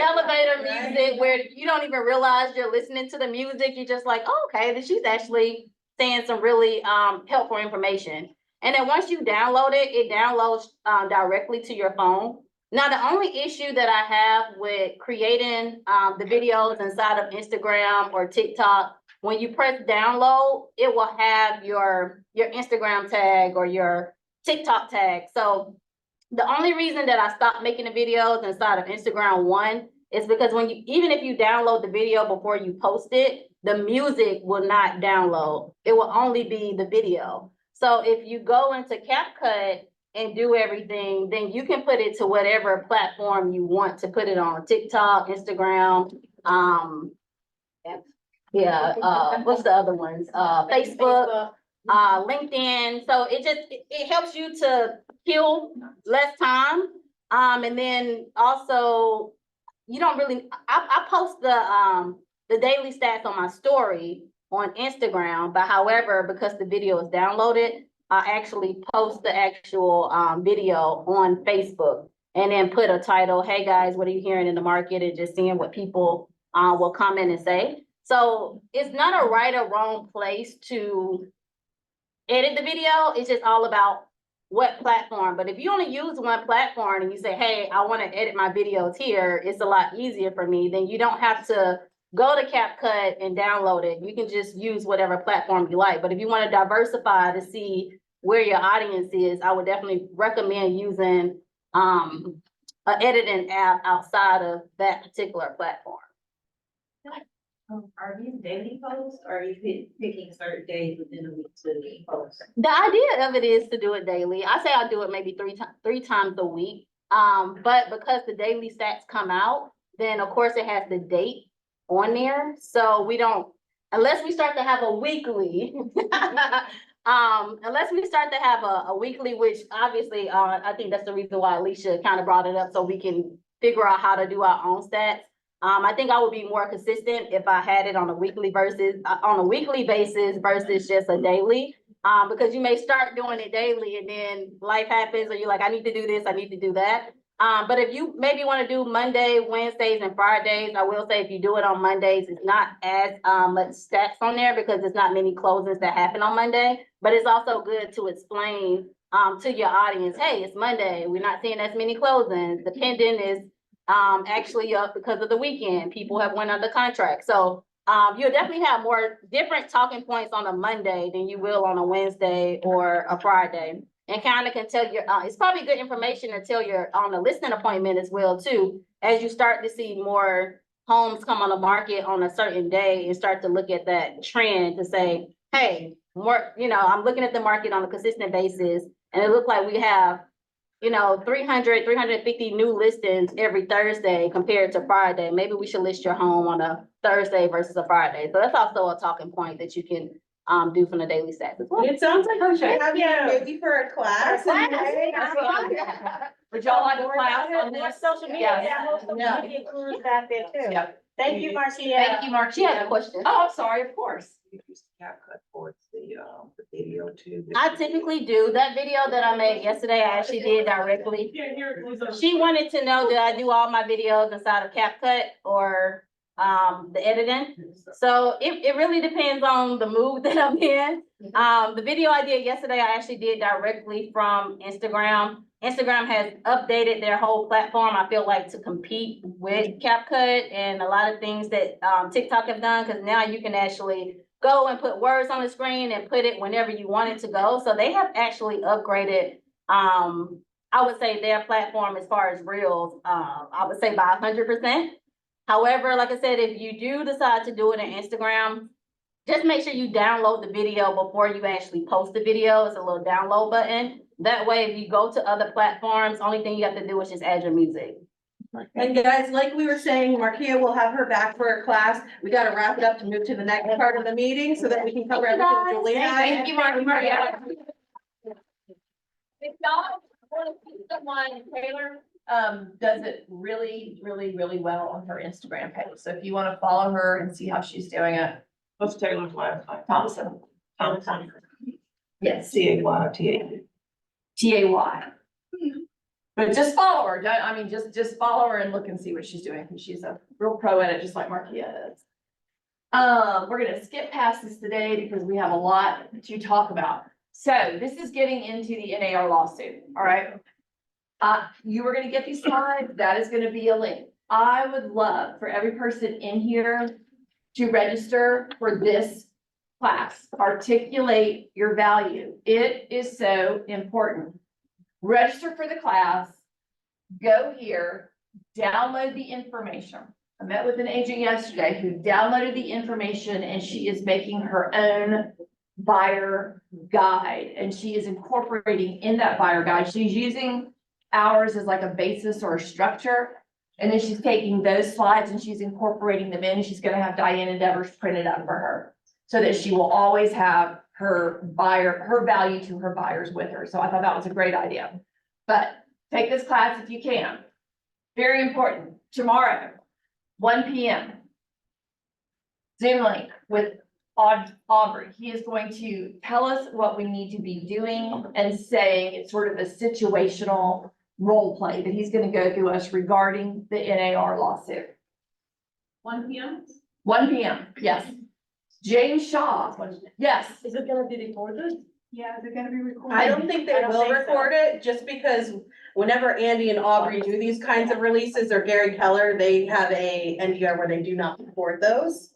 where you don't even realize you're listening to the music. You're just like, oh, okay, then she's actually saying some really helpful information. And then once you download it, it downloads directly to your phone. Now, the only issue that I have with creating the videos inside of Instagram or TikTok, when you press download, it will have your Instagram tag or your TikTok tag. So the only reason that I stopped making the videos inside of Instagram, one, is because even if you download the video before you post it, the music will not download. It will only be the video. So if you go into CapCut and do everything, then you can put it to whatever platform you want to put it on. TikTok, Instagram, what's the other ones? Facebook, LinkedIn. So it helps you to kill less time. And then also you don't really, I post the daily stats on my story on Instagram, but however, because the video is downloaded, I actually post the actual video on Facebook and then put a title, hey guys, what are you hearing in the market? And just seeing what people will comment and say. So it's not a right or wrong place to edit the video. It's just all about what platform. But if you only use one platform and you say, hey, I want to edit my videos here, it's a lot easier for me. Then you don't have to go to CapCut and download it. You can just use whatever platform you like. But if you want to diversify to see where your audience is, I would definitely recommend using an editing app outside of that particular platform. Are these daily posts or are you picking certain days within a week to post? The idea of it is to do it daily. I say I do it maybe three times a week. But because the daily stats come out, then of course it has the date on there. So we don't, unless we start to have a weekly, which obviously, I think that's the reason why Alicia kind of brought it up so we can figure out how to do our own stats. I think I would be more consistent if I had it on a weekly basis versus just a daily. Because you may start doing it daily and then life happens or you're like, I need to do this, I need to do that. But if you maybe want to do Monday, Wednesdays, and Fridays, I will say if you do it on Mondays, it's not as much stats on there because there's not many closings that happen on Monday. But it's also good to explain to your audience, hey, it's Monday. We're not seeing as many closings. The pending is actually up because of the weekend. People have went under contract. So you'll definitely have more different talking points on a Monday than you will on a Wednesday or a Friday. and kind of can tell your, it's probably good information to tell you're on a listing appointment as well too. As you start to see more homes come on the market on a certain day and start to look at that trend to say, hey, more, I'm looking at the market on a consistent basis and it looked like we have 300, 350 new listings every Thursday compared to Friday. Maybe we should list your home on a Thursday versus a Friday. So that's also a talking point that you can do from the daily stats as well. It sounds like we should have you maybe for a class. Would y'all like a class on this? Social media, Yes. social media includes that there too. Yeah. Thank you, Marcia. Thank you, Mark. She has a question. Oh, I'm sorry, of course. I typically do. That video that I made yesterday, I actually did directly. She wanted to know that I do all my videos inside of CapCut or the editing. So it really depends on the mood that I'm in. The video I did yesterday, I actually did directly from Instagram. Instagram has updated their whole platform, I feel like, to compete with CapCut and a lot of things that TikTok have done, because now you can actually go and put words on the screen and put it whenever you want it to go. So they have actually upgraded, I would say, their platform as far as Reels, I would say by 100%. However, like I said, if you do decide to do it on Instagram, just make sure you download the video before you actually post the video. It's a little download button. That way, if you go to other platforms, only thing you have to do is just add your music. And guys, like we were saying, Markia will have her back for a class. We gotta wrap it up to move to the next part of the meeting so that we can cover everything with Julia. Thank you, Maria. If y'all want to see someone, Taylor, does it really, really, really well on her Instagram page. So if you want to follow her and see how she's doing it. What's Taylor's last name? Thompson. Thompson. Yes. CAYTA. TAY. But just follow her. Just follow her and look and see what she's doing, because she's a real pro at it, just like Markia is. We're gonna skip past this today because we have a lot to talk about. So this is getting into the NAR lawsuit, all right? You were gonna get these slides, that is gonna be a link. I would love for every person in here to register for this class. Articulate your value. It is so important. Register for the class, go here, download the information. I met with an agent yesterday who downloaded the information and she is making her own buyer guide, and she is incorporating in that buyer guide. She's using ours as like a basis or a structure. And then she's taking those slides and she's incorporating them in. She's gonna have Diane Endeavors printed up for her so that she will always have her value to her buyers with her. So I thought that was a great idea. But take this class if you can. Very important. Tomorrow, 1 p.m. Zoom link with Aubrey. He is going to tell us what we need to be doing and saying. It's sort of a situational role play that he's going to go through us regarding the NAR lawsuit. 1 p.m.? 1 p.m. Yes. James Shaw. Yes. Is it gonna be recorded? Yeah, is it gonna be recorded? I don't think they will record it, just because whenever Andy and Aubrey do these kinds of releases, or Gary Keller, they have a NDR where they do not record those.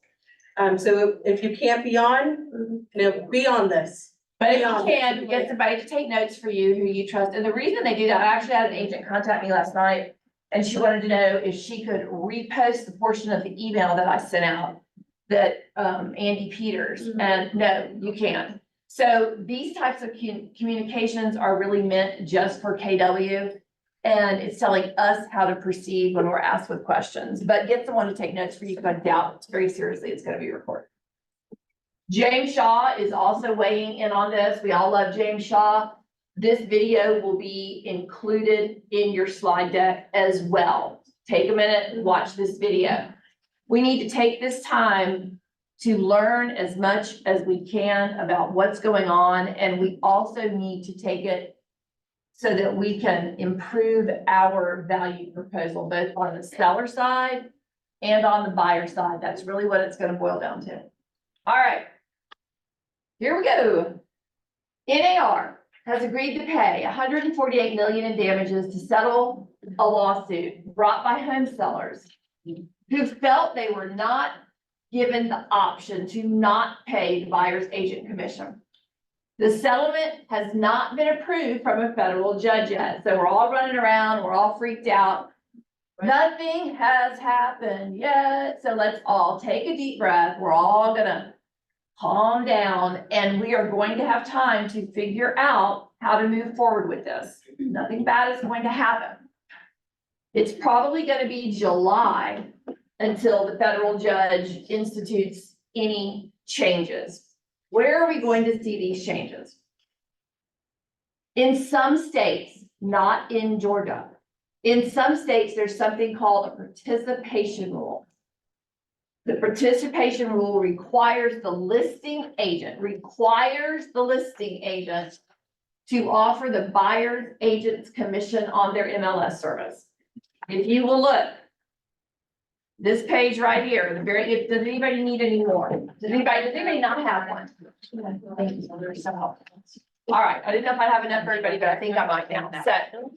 So if you can't be on, be on this. But if you can, get somebody to take notes for you who you trust. And the reason they do that, I actually had an agent contact me last night, and she wanted to know if she could repost the portion of the email that I sent out that Andy Peters, and no, you can't. So these types of communications are really meant just for KW, and it's telling us how to proceed when we're asked with questions. But get someone to take notes for you, because I doubt very seriously it's going to be recorded. James Shaw is also weighing in on this. We all love James Shaw. This video will be included in your slide deck as well. Take a minute and watch this video. We need to take this time to learn as much as we can about what's going on, and we also need to take it so that we can improve our value proposal, both on the seller side and on the buyer side. That's really what it's going to boil down to. All right. Here we go. NAR has agreed to pay $148 million in damages to settle a lawsuit brought by home sellers who felt they were not given the option to not pay the buyer's agent commission. The settlement has not been approved from a federal judge yet, so we're all running around, we're all freaked out. Nothing has happened yet, so let's all take a deep breath. We're all gonna calm down, and we are going to have time to figure out how to move forward with this. Nothing bad is going to happen. It's probably gonna be July until the federal judge institutes any changes. Where are we going to see these changes? In some states, not in Georgia. In some states, there's something called a participation rule. The participation rule requires the listing agent to offer the buyer's agent's commission on their MLS service. If you will look, this page right here, does anybody need any more? Does anybody not have one? All right, I didn't know if I'd have enough for everybody, but I think I might now. So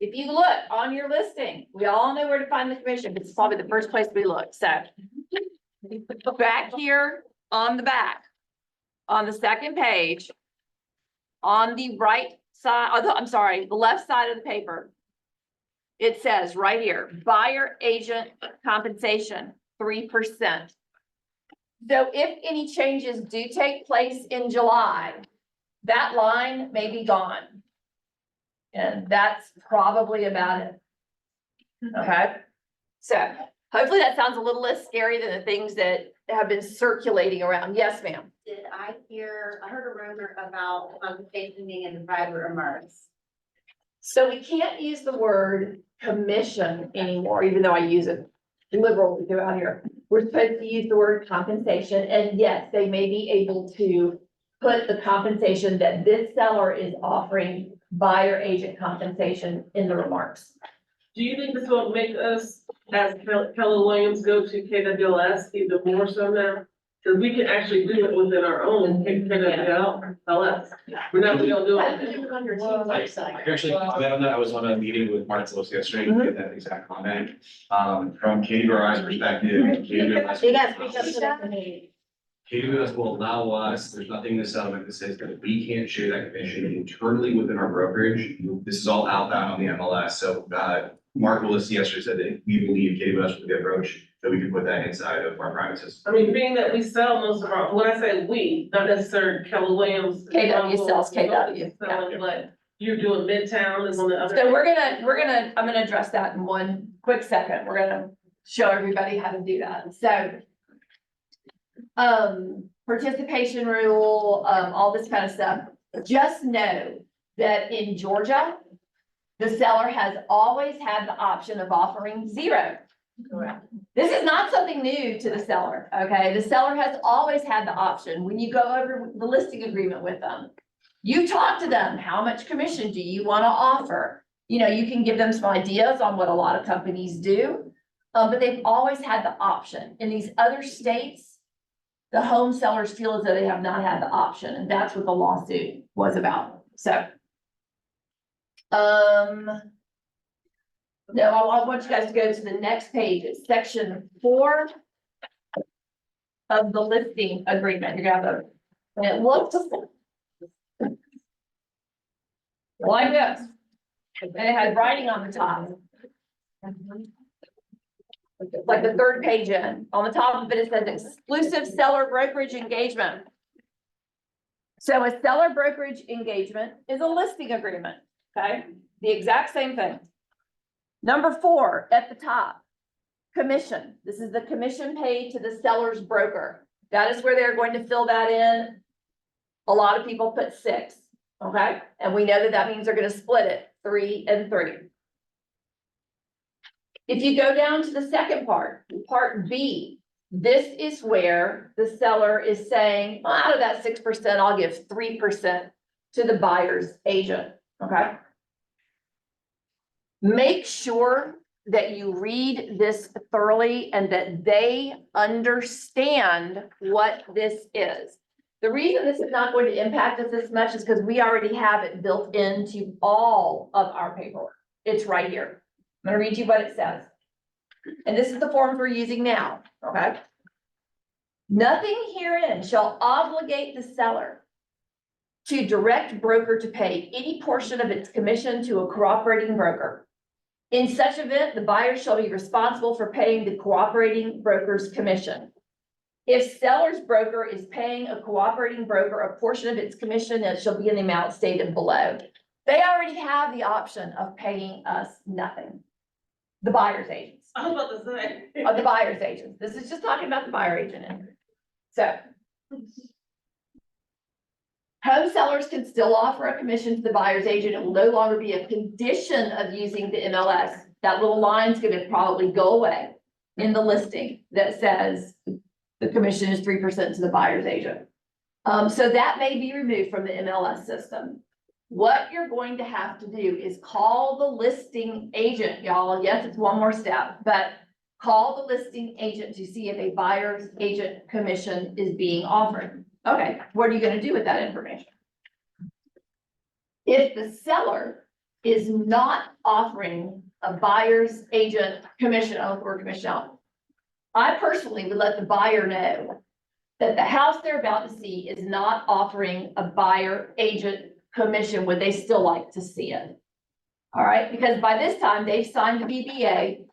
if you look on your listing, we all know where to find the commission. It's probably the first place we look. So back here on the back, on the second page, on the right side, the left side of the paper, it says right here, buyer agent compensation, 3%. So if any changes do take place in July, that line may be gone. And that's probably about it. Okay, so hopefully that sounds a little less scary than the things that have been circulating around. Yes, ma'am. I heard a rumor about compensation being in the private remarks. So we can't use the word commission anymore, even though I use it liberally throughout here. We're supposed to use the word compensation, and yes, they may be able to put the compensation that this seller is offering buyer agent compensation in the remarks. Do you think this will make us, as Keller Williams, go to KWLS even more so now? Because we can actually do it within our own KWLS. We're not, we don't do it. I actually comment on that. I was on a meeting with Martin Lewis yesterday to get that exact comment. From KWRI's perspective, KWS will allow us, there's nothing in the settlement that says that we can't share that commission internally within our brokerage. This is all outbound on the MLS. So, Mark Willis yesterday said that we believe KWS with the approach that we could put that inside of our private system. I mean, being that we sell most of our, when I say we, not necessarily Keller Williams. KW sells KW. But you're doing Midtown is on the other. So I'm gonna address that in one quick second. We're gonna show everybody how to do that. So participation rule, all this kind of stuff. Just know that in Georgia, the seller has always had the option of offering 0. Correct. This is not something new to the seller, okay? The seller has always had the option. When you go over the listing agreement with them, you talk to them, how much commission do you want to offer? You know, you can give them some ideas on what a lot of companies do, but they've always had the option. In these other states, the home sellers feel as though they have not had the option, and that's what the lawsuit was about. So, no, I want you guys to go to the next page. It's section 4 of the listing agreement. You're gonna have and it looks like this. And it has writing on the top. Like the third page in. On the top of it, it says exclusive seller brokerage engagement. So a seller brokerage engagement is a listing agreement, okay? The exact same thing. Number 4 at the top, commission. This is the commission paid to the seller's broker. That is where they're going to fill that in. A lot of people put 6, okay? And we know that that means they're going to split it 3 and 3. If you go down to the second part, part B, this is where the seller is saying, well, out of that 6%, I'll give 3% to the buyer's agent, okay? Make sure that you read this thoroughly and that they understand what this is. The reason this is not going to impact us as much is because we already have it built into all of our paperwork. It's right here. I'm going to read you what it says. And this is the forms we're using now, okay? Nothing herein shall obligate the seller to direct broker to pay any portion of its commission to a cooperating broker. In such event, the buyer shall be responsible for paying the cooperating broker's commission. If seller's broker is paying a cooperating broker a portion of its commission, it shall be in the amount stated below. They already have the option of paying us nothing. The buyer's agents. I was about to say. The buyer's agents. This is just talking about the buyer agent. So. Home sellers can still offer a commission to the buyer's agent. It will no longer be a condition of using the MLS. That little line's gonna probably go away in the listing that says the commission is 3% to the buyer's agent. So that may be removed from the MLS system. What you're going to have to do is call the listing agent, y'all. Yes, it's one more step, but call the listing agent to see if a buyer's agent commission is being offered. Okay, what are you gonna do with that information? If the seller is not offering a buyer's agent commission, I'll look for commission out. I personally would let the buyer know that the house they're about to see is not offering a buyer agent commission. Would they still like to see it? All right, because by this time they've signed the BBA.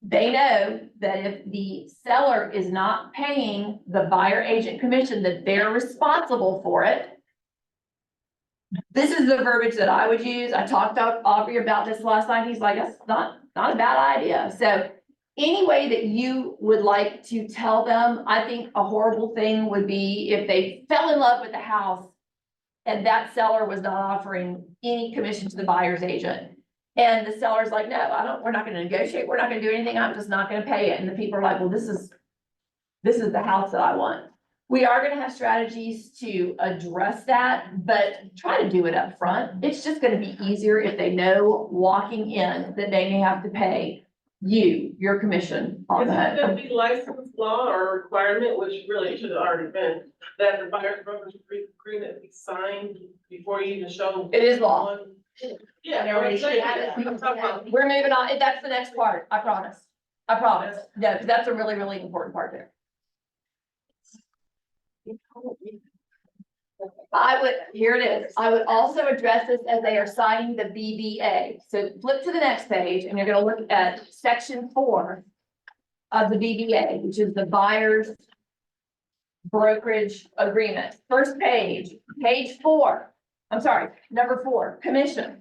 They know that if the seller is not paying the buyer agent commission, that they're responsible for it. This is the verbiage that I would use. I talked to Aubrey about this last night. He's like, that's not a bad idea. So any way that you would like to tell them, I think a horrible thing would be if they fell in love with the house and that seller was not offering any commission to the buyer's agent. And the seller's like, no, we're not gonna negotiate. We're not gonna do anything. I'm just not gonna pay it. And the people are like, well, this is the house that I want. We are gonna have strategies to address that, but try to do it up front. It's just gonna be easier if they know walking in that they may have to pay your commission on Is it that. gonna be licensed law or requirement, which really should have already been, that the buyer's broker's agreement be signed before you even show? It is law. Yeah. We should have it. We're moving on. That's the next part. I promise. I promise. No, because that's a really, really important part there. Here it is. I would also address this as they are signing the BBA. So flip to the next page and you're gonna look at section 4 of the BBA, which is the buyer's brokerage agreement. First page, page 4. I'm sorry, number 4, commission.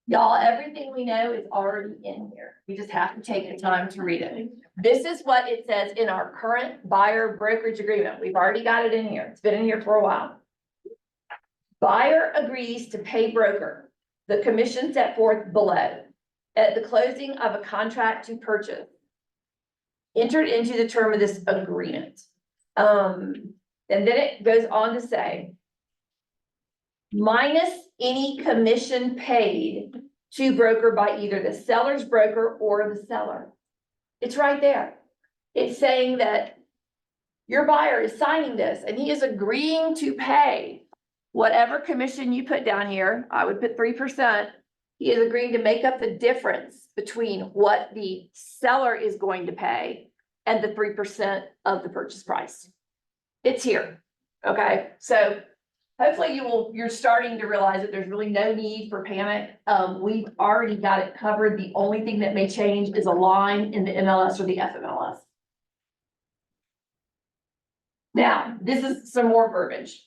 Y'all, everything we know is already in here. We just have to take the time to read it. This is what it says in our current buyer brokerage agreement. We've already got it in here. It's been in here for a while. Buyer agrees to pay broker the commission set forth below at the closing of a contract to purchase entered into the term of this agreement. And then it goes on to say, minus any commission paid to broker by either the seller's broker or the seller. It's right there. It's saying that your buyer is signing this and he is agreeing to pay whatever commission you put down here. I would put 3%. He is agreeing to make up the difference between what the seller is going to pay and the 3% of the purchase price. It's here. Okay, so hopefully you're starting to realize that there's really no need for panic. We've already got it covered. The only thing that may change is a line in the MLS or the FMLS. Now, this is some more verbiage.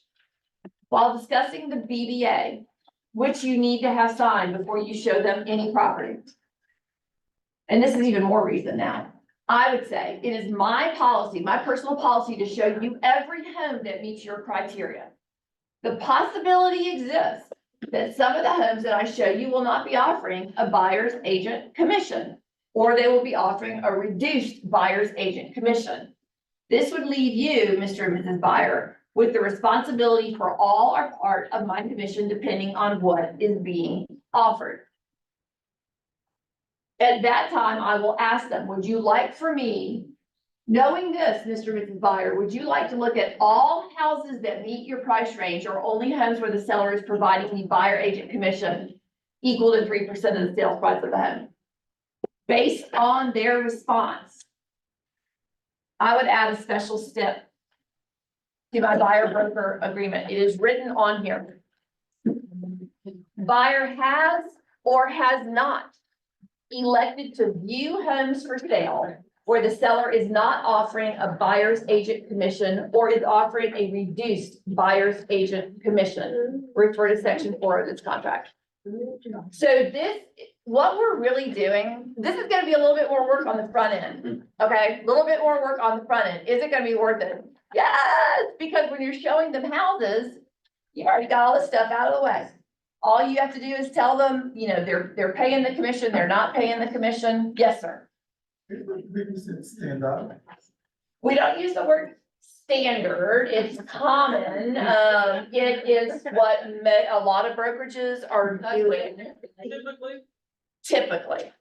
While discussing the BBA, which you need to have signed before you show them any property. And this is even more reason now. I would say it is my policy, my personal policy, to show you every home that meets your criteria. The possibility exists that some of the homes that I show you will not be offering a buyer's agent commission, or they will be offering a reduced buyer's agent commission. This would leave you, Mr. and Mrs. Buyer, with the responsibility for all or part of my commission, depending on what is being offered. At that time, I will ask them, would you like for me, knowing this, Mr. and Mrs. Buyer, would you like to look at all houses that meet your price range or only homes where the seller is providing the buyer agent commission equal to 3% of the sales price of the home? Based on their response, I would add a special step to my buyer broker agreement. It is written on here. Buyer has or has not elected to view homes for sale where the seller is not offering a buyer's agent commission or is offering a reduced buyer's agent commission. Refer to section 4 of this contract. So this, what we're really doing, this is gonna be a little bit more work on the front end, okay? A little bit more work on the front end. Is it gonna be worth it? Yes, because when you're showing them houses, you already got all this stuff out of the way. All you have to do is tell them, you know, they're paying the commission, they're not paying the commission. Yes, sir. Stand up. We don't use the word standard, it's common. It is what a lot of brokerages are doing typically.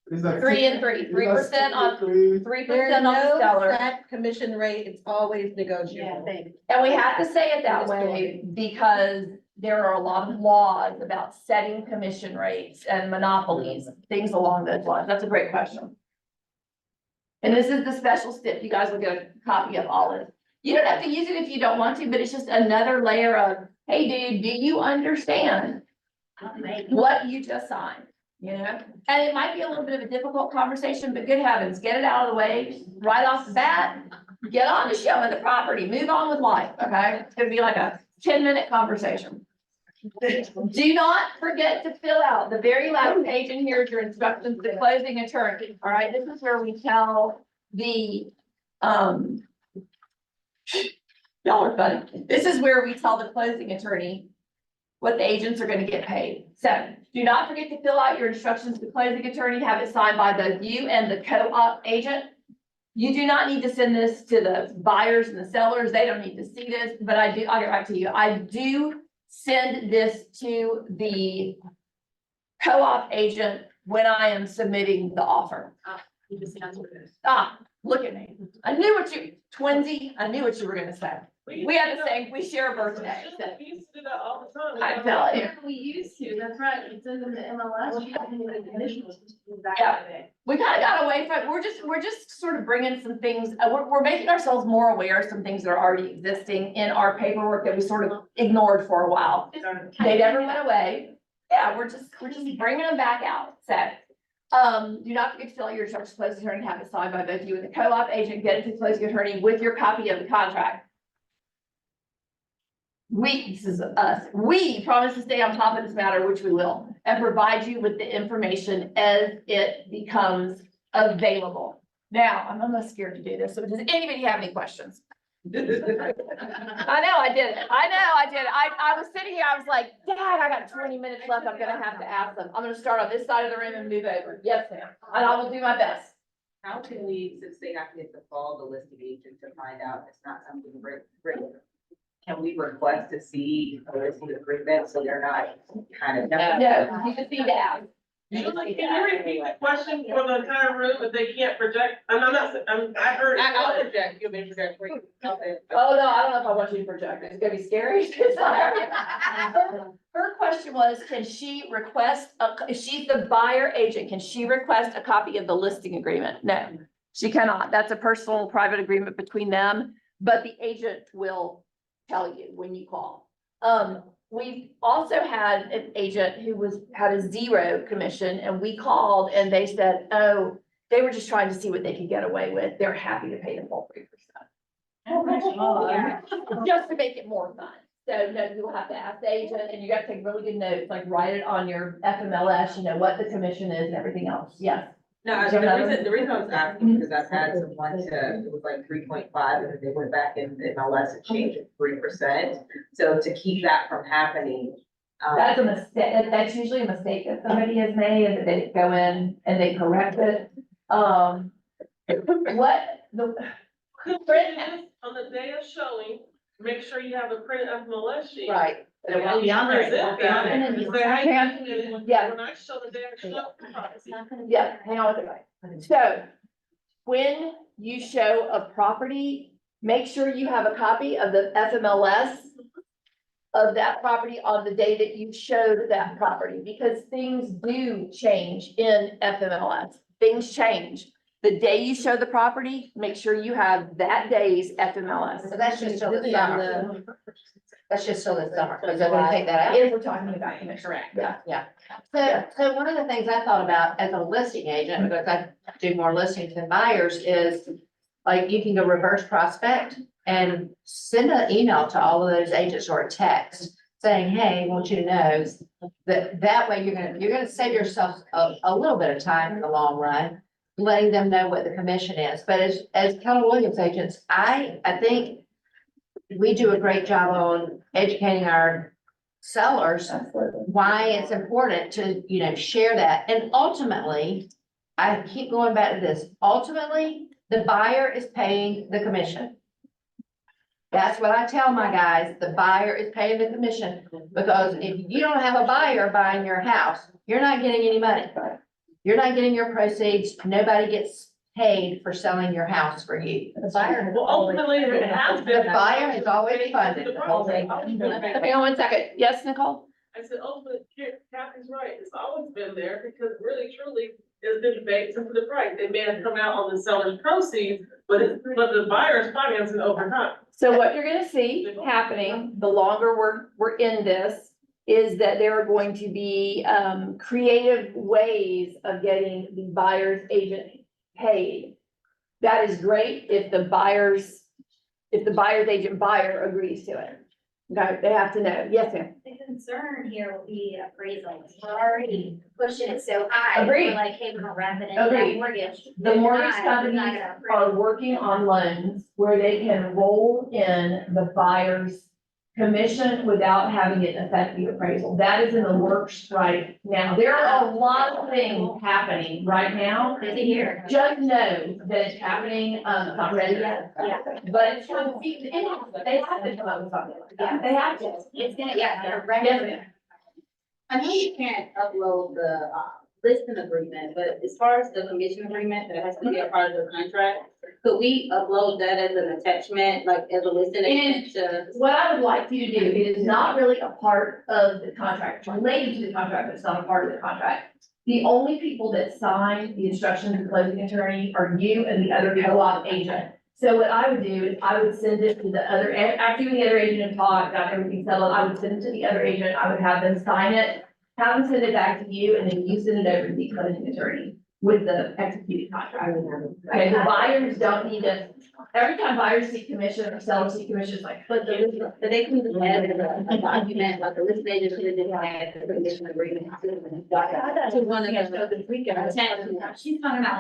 3 and 3, 3% on, 3% on the seller. Set commission rate, it's always negotiable. And we have to say it that way because there are a lot of laws about setting commission rates and monopolies, things along those lines. That's a great question. And this is the special stip. You guys will get a copy of all this. You don't have to use it if you don't want to, but it's just another layer of, hey, dude, do you understand what you just signed? You know, and it might be a little bit of a difficult conversation, but good heavens, get it out of the way right off the bat. Get on to showing the property, move on with life, okay? It's gonna be like a 10-minute conversation. Do not forget to fill out the very last page in here is your instructions to closing attorney, all right? This is where we tell the, y'all are funny. This is where we tell the closing attorney what the agents are gonna get paid. So do not forget to fill out your instructions to the closing attorney, have it signed by both you and the co-op agent. You do not need to send this to the buyers and the sellers. They don't need to see this, but I'll get back to you. I do send this to the co-op agent when I am submitting the offer. Look at me. I knew what you, twinsy, I knew what you were gonna say. We have the same, we share a birthday. So. We used to do that all the time. I tell you. We used to, that's right, it's in the MLS. Yeah. We kind of got away from, we're just sort of bringing some things, we're making ourselves more aware of some things that are already existing in our paperwork that we sort of ignored for a while. They never went away. Yeah, we're just bringing them back out. So, do not forget to fill out your instructions to closing attorney, have it signed by both you and the co-op agent, get it to the closing attorney with your copy of the contract. This is us, we promise to stay on top of this matter, which we will, and provide you with the information as it becomes available. Now, I'm almost scared to do this, so does anybody have any questions? I know I did it, I was sitting here, I was like, Dad, I got 20 minutes left, I'm gonna have to ask them. I'm gonna start on this side of the room and move over. Yes, ma'am, and I will do my best. How can we, since they have to get to call the listing agent to find out it's not something regular? Can we request to see a listing agreement so they're not kind of? No, you just need to ask. Can you repeat the question for the entire room if they can't project? I heard. I'll project, you'll be project for you. Okay. Oh, no, I don't know if I want you to project. It's gonna be scary. Her question was, can she request, if she's the buyer agent, can she request a copy of the listing agreement? No, she cannot. That's a personal private agreement between them, but the agent will tell you when you call. We've also had an agent who had a 0 commission and we called and they said, oh, they were just trying to see what they could get away with. They're happy to pay the full 3%. Just to make it more fun. So no, you will have to ask the agent and you got to take really good notes, like write it on your FMLS, you know, what the commission is and everything else. Yes. No, the reason I was asking, because I've had someone it was like 3.5, and then they went back in MLS and changed it 3%. So to keep that from happening. That's a mistake. That's usually a mistake that somebody has made, and that they go in and they correct it. On the day of showing, make sure you have a printed FMLS sheet. Right. And it will be on there. Yeah. When I show the day of show. Yeah, hang on with it. So when you show a property, make sure you have a copy of the FMLS of that property on the day that you showed that property, because things do change in FMLS. Things change. The day you show the property, make sure you have that day's FMLS. So that's just till the summer. That's just till the summer, because they're gonna take that out. If we're talking about commission. Correct. Yeah. So one of the things I thought about as a listing agent, because I do more listings than buyers, is like you can go reverse prospect and send an email to all of those agents or a text saying, hey, I want you to know that way you're gonna save yourself a little bit of time in the long run, letting them know what the commission is. But as Keller Williams agents, I think we do a great job on educating our sellers why it's important to, share that. And ultimately, I keep going back to this, ultimately, the buyer is paying the commission. That's what I tell my guys, the buyer is paying the commission, because if you don't have a buyer buying your house, you're not getting any money. You're not getting your proceeds, nobody gets paid for selling your house for you. The buyer. Well, ultimately, it has been. The buyer has always funded the whole thing. Hang on 1 second. Yes, Nicole? I said, ultimately, Kathy's right, it's always been there, because really, truly, it's been baked into the price. They may have come out on the seller's proceeds, but the buyer's financing over time. So what you're gonna see happening, the longer we're in this, is that there are going to be creative ways of getting the buyer's agent paid. That is great if the buyer's agent buyer agrees to it. Okay, they have to know. Yes, ma'am. The concern here will be appraisals. We're already pushing it so high. Agreed. We're like, hey, we're gonna wrap it in Agreed. that mortgage. The If mortgage not, we're not companies gonna approve. are working on loans where they can roll in the buyer's commission without having it affect the appraisal. That is in the works right now. There are a lot of things happening right now. Busy here. Just know that it's happening, it's not ready yet. Yeah. But it's, they have to come up with something like that. They have to. It's gonna, Yes, ma'am. I know you can't upload the listing agreement, but as far as the commission agreement that has to be a part of the contract, could we upload that as an attachment, like as a listing agreement to? What I would like you to do, it is not really a part of the contract, it's related to the contract, but it's not a part of the contract. The only people that sign the instructions of the closing attorney are you and the other co-op agent. So what I would do is I would send it to the other, after you and the other agent have talked, got everything settled, I would send it to the other agent, I would have them sign it, have them send it back to you, and then you send it over to the closing attorney with the executed contract. Okay, the buyers don't need to, every time buyers see commission or sellers see commission, it's like, But they can just add a document, like the listing agent should just add the commission agreement to one of the. She's talking about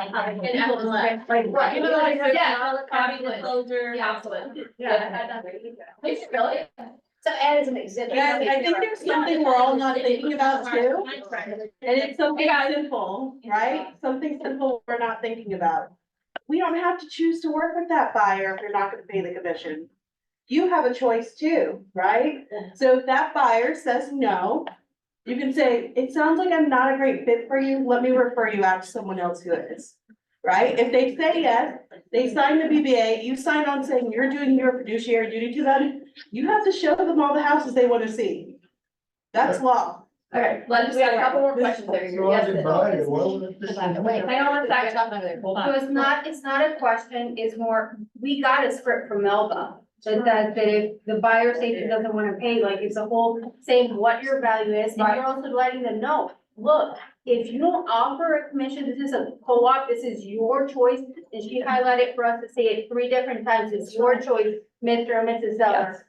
like. Right, you know, like, yeah, Copy the closure. yeah, absolutely. Yeah. It's really. So add as an exhibit. Yeah, I think there's something we're all not thinking about too. And it's something simple, right? Something simple we're not thinking about. We don't have to choose to work with that buyer if you're not gonna pay the commission. You have a choice too, right? So if that buyer says no, you can say, it sounds like I'm not a great fit for you, let me refer you out to someone else who is. Right? If they say yes, they sign the BBA, you sign on saying you're doing your fiduciary duty to them, you have to show them all the houses they wanna see. That's law. Okay, we got a couple more questions there. Yes, Wait, hang on 1 second. So it's not a question, it's more, we got a script from Melba. That says that if the buyer's agent doesn't wanna pay, like it's a whole saying what your value is, and you're also letting them know. Look, if you don't offer a commission, this is a co-op, this is your choice, and she highlighted for us to say it 3 different times, it's your choice, Mr. and Mrs. Zeller.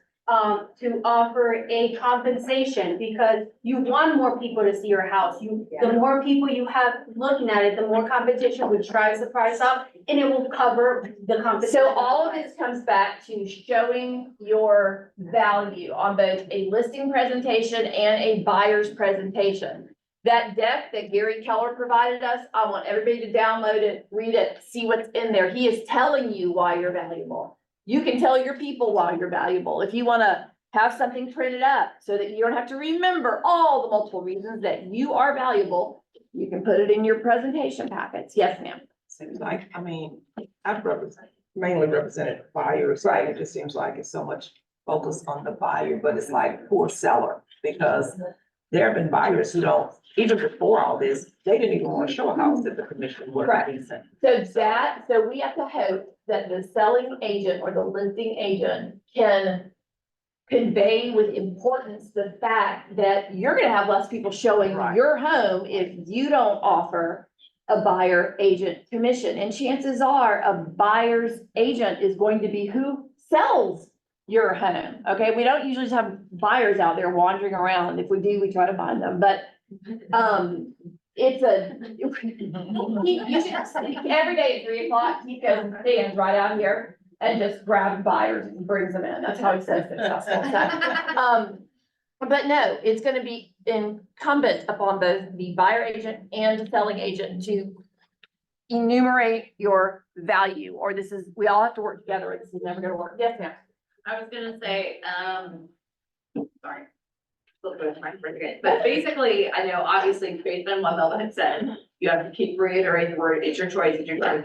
To offer a compensation, because you want more people to see your house. The more people you have looking at it, the more competition, which drives the price up, and it will cover the competition. So all of this comes back to showing your value on both a listing presentation and a buyer's presentation. That deck that Gary Keller provided us, I want everybody to download it, read it, see what's in there. He is telling you why you're valuable. You can tell your people why you're valuable. If you wanna have something printed up so that you don't have to remember all the multiple reasons that you are valuable, you can put it in your presentation packets. Yes, ma'am. Seems like, I mean, I've mainly represented buyers, right? It just seems like it's so much focus on the buyer, but it's like poor seller, because there have been buyers who don't, even before all this, they didn't even want to show a house if the commission wasn't Correct. decent. So we have to hope that the selling agent or the listing agent can convey with importance the fact that you're gonna have less people showing Right. your home if you don't offer a buyer agent commission. And chances are a buyer's agent is going to be who sells your home. Okay, we don't usually just have buyers out there wandering around. If we do, we try to find them, but it's you should, every day at 3 o'clock, he goes and stands right out here and just grabs buyers and brings them in. That's how he says successful. So, but no, it's gonna be incumbent upon both the buyer agent and the selling agent to enumerate your value, or we all have to work together, or this is never gonna work. Yes, ma'am. I was gonna say, sorry. But basically, I know obviously based on what Melvin had said, you have to keep reiterating the word, it's your choice, it's your choice.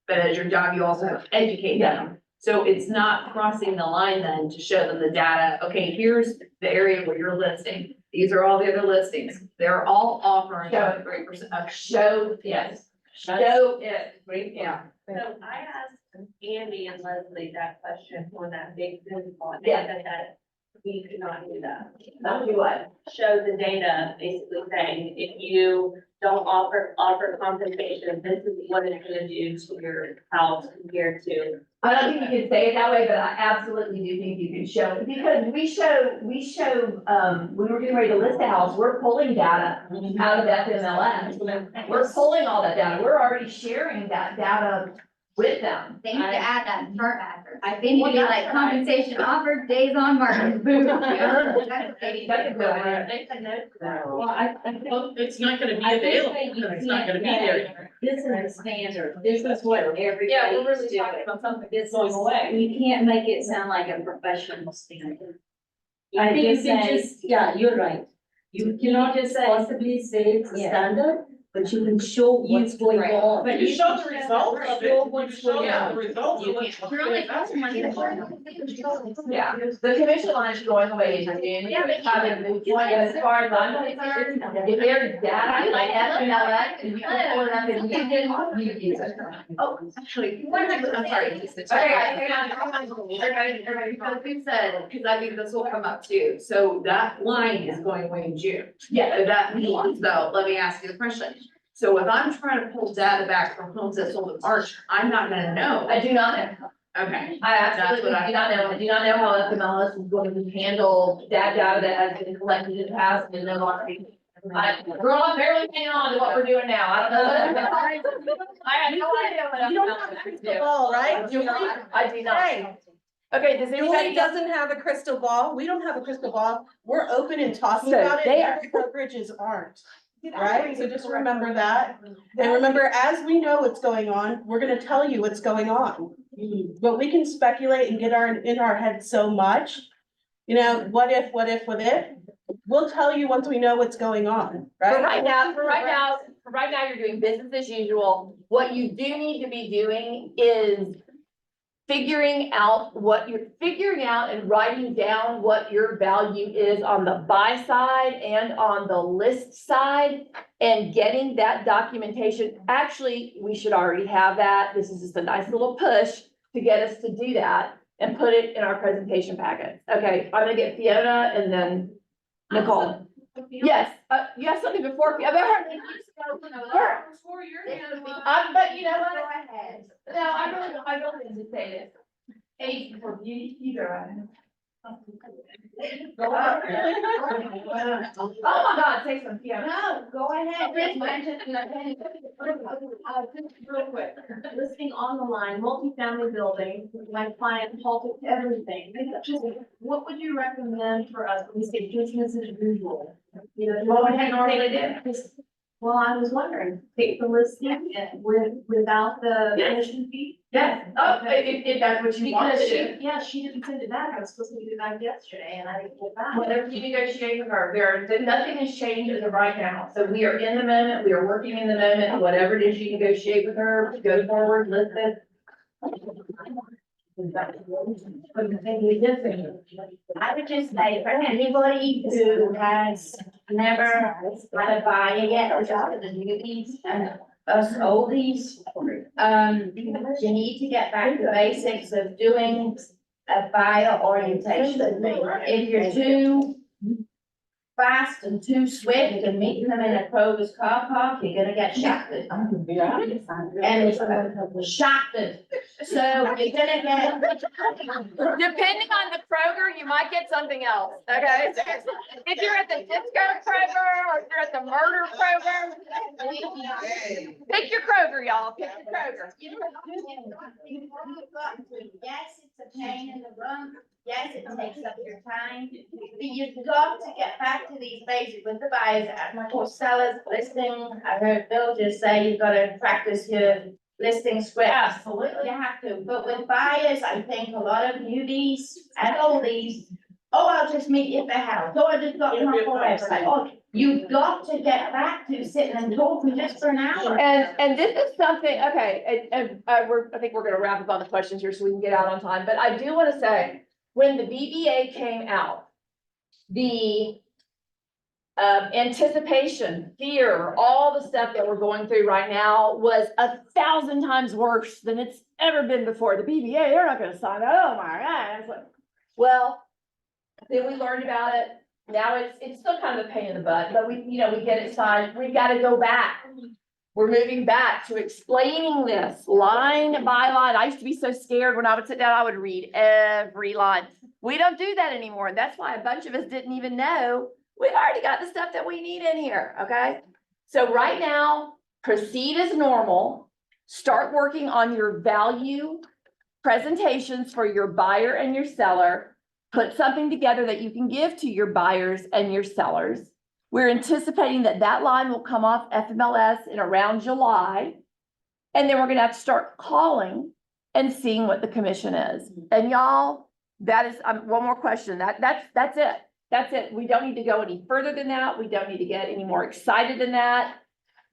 But as your job, you also have to educate them. So it's not crossing the line then to show them the data, okay, here's the area where you're listing. These are all the other listings. They're all offering a great percent of show, yes. Show it, great, yeah. So I asked Andy and Leslie that question for that big business one. Yeah. That we could not do that. Not do what? Show the data, basically saying, if you don't offer compensation, this is what it's gonna do to your house compared to. I don't think you can say it that way, but I absolutely do think you can show, because we show, when we're getting ready to list a house, we're pulling data out of FMLS. We're pulling all that data. We're already sharing that data with them. They need to add that in chart after. I think it'd be like compensation offered, days on market. Boom. That's what they need to do. Well, it's not gonna be available, because it's not gonna be there. This is the standard, this is what everybody's Yeah, we're really doing. talking about something This that's going is, away. we can't make it sound like a professional standard. I think just you can say, just- yeah, you're right. You cannot just possibly say it's a standard, but you can show what's going on. But you show the results of it, you show the results of what's. Yeah, the commission line is going away in June. It's having moved on, as far as I'm concerned, if there's data like FMLS, and you can pull it up and you can use it. Oh, actually, I'm sorry. Okay, hang on. Everybody, because we said, because I think this will come up too. So that line is going away in June. Yeah. So that means though, let me ask you the question. So if I'm trying to pull data back from homes that sold in March, I'm not gonna know. I do not know. Okay. I That's absolutely what do not know. I do not know how FMLS is going to handle that data that has been collected in the past and no longer. We're all barely hanging on to what we're doing now. I don't know. I have no idea what You don't have a FMLS is crystal doing. ball, right? I do not. Hey, Okay, does anybody Julie doesn't have a crystal ball. We don't have a crystal ball. We're open and talking So about it. they Other brokerages aren't. Right? So just remember that. And remember, as we know what's going on, we're gonna tell you what's going on. But we can speculate and get in our head so much. You know, what if? We'll tell you once we know what's going on, right? For right now, you're doing business as usual. What you do need to be doing is figuring out and writing down what your value is on the buy side and on the list side, and getting that documentation. Actually, we should already have that. This is just a nice little push to get us to do that and put it in our presentation packet. Okay, I'm gonna get Fiona and then Nicole. Yes, you have something before, but you know what? No, I really need to say this. Age for beauty, you go ahead. Go ahead. Oh my God, say something, Fiona. No, go ahead. Just real quick, listing on the line, multifamily building, my client halted everything. Just, what would you recommend for us when we say business as usual? You know, What would you normally do? Well, I was wondering, take the listing without the commission fee? Yes, if that's what you want Because to do. she didn't send it back. I was supposed to get it back yesterday and I didn't get it back. Whatever you negotiate with her, nothing has changed as of right now. So we are in the moment, we are working in the moment, whatever it is you negotiate with her, go forward, list it. I would just say for anybody who has never had a buyer yet, or just the newbies and us oldies, you need to get back to the basics of doing a buyer orientation. If you're too fast and too swift and meeting them in a Kroger's car park, you're gonna get shafted. And shafted. So you're gonna get. Depending on the Kroger, you might get something else, okay? If you're at the disco Kroger or if you're at the murder Kroger, pick your Kroger, y'all, pick your Kroger. Yes, it's a pain in the rump. Yes, it takes up your time, but you've got to get back to these basics with the buyers or sellers listing. I heard Bill just say you've got to practice your listing script. Absolutely. You have to, but with buyers, I think a lot of newbies and oldies, oh, I'll just meet you at the house, oh, I just got them off the website. Oh, you've got to get back to sitting and talking just for an hour. And this is something, okay, and I think we're gonna wrap up on the questions here so we can get out on time, but I do wanna say, when the BBA came out, the anticipation, fear, all the stuff that we're going through right now was 1,000 times worse than it's ever been before. The BBA, they're not gonna sign that, oh my God. It's like, well, then we learned about it. Now it's still kind of a pain in the butt, but we get it signed. We've got to go back. We're moving back to explaining this line by line. I used to be so scared when I would sit down, I would read every line. We don't do that anymore. That's why a bunch of us didn't even know. We've already got the stuff that we need in here, okay? So right now, proceed as normal. Start working on your value presentations for your buyer and your seller. Put something together that you can give to your buyers and your sellers. We're anticipating that that line will come off FMLS in around July. And then we're gonna have to start calling and seeing what the commission is. And y'all, that is, one more question. That's it. That's it. We don't need to go any further than that. We don't need to get any more excited than that.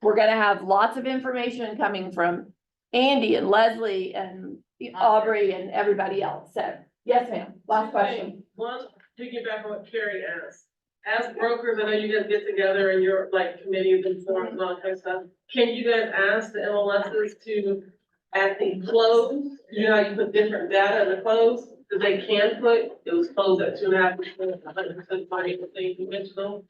We're gonna have lots of information coming from Andy and Leslie and Aubrey and everybody else. So, yes, ma'am. Last question. One, piggyback on what Carrie asked. As brokers, I know you guys get together and your like committees and forums and all that kind of stuff. Can you guys ask the MLSs to, at the close, you know how you put different data in the close? That they can put, it was closed at 2.5%, 100% financial thing conventional.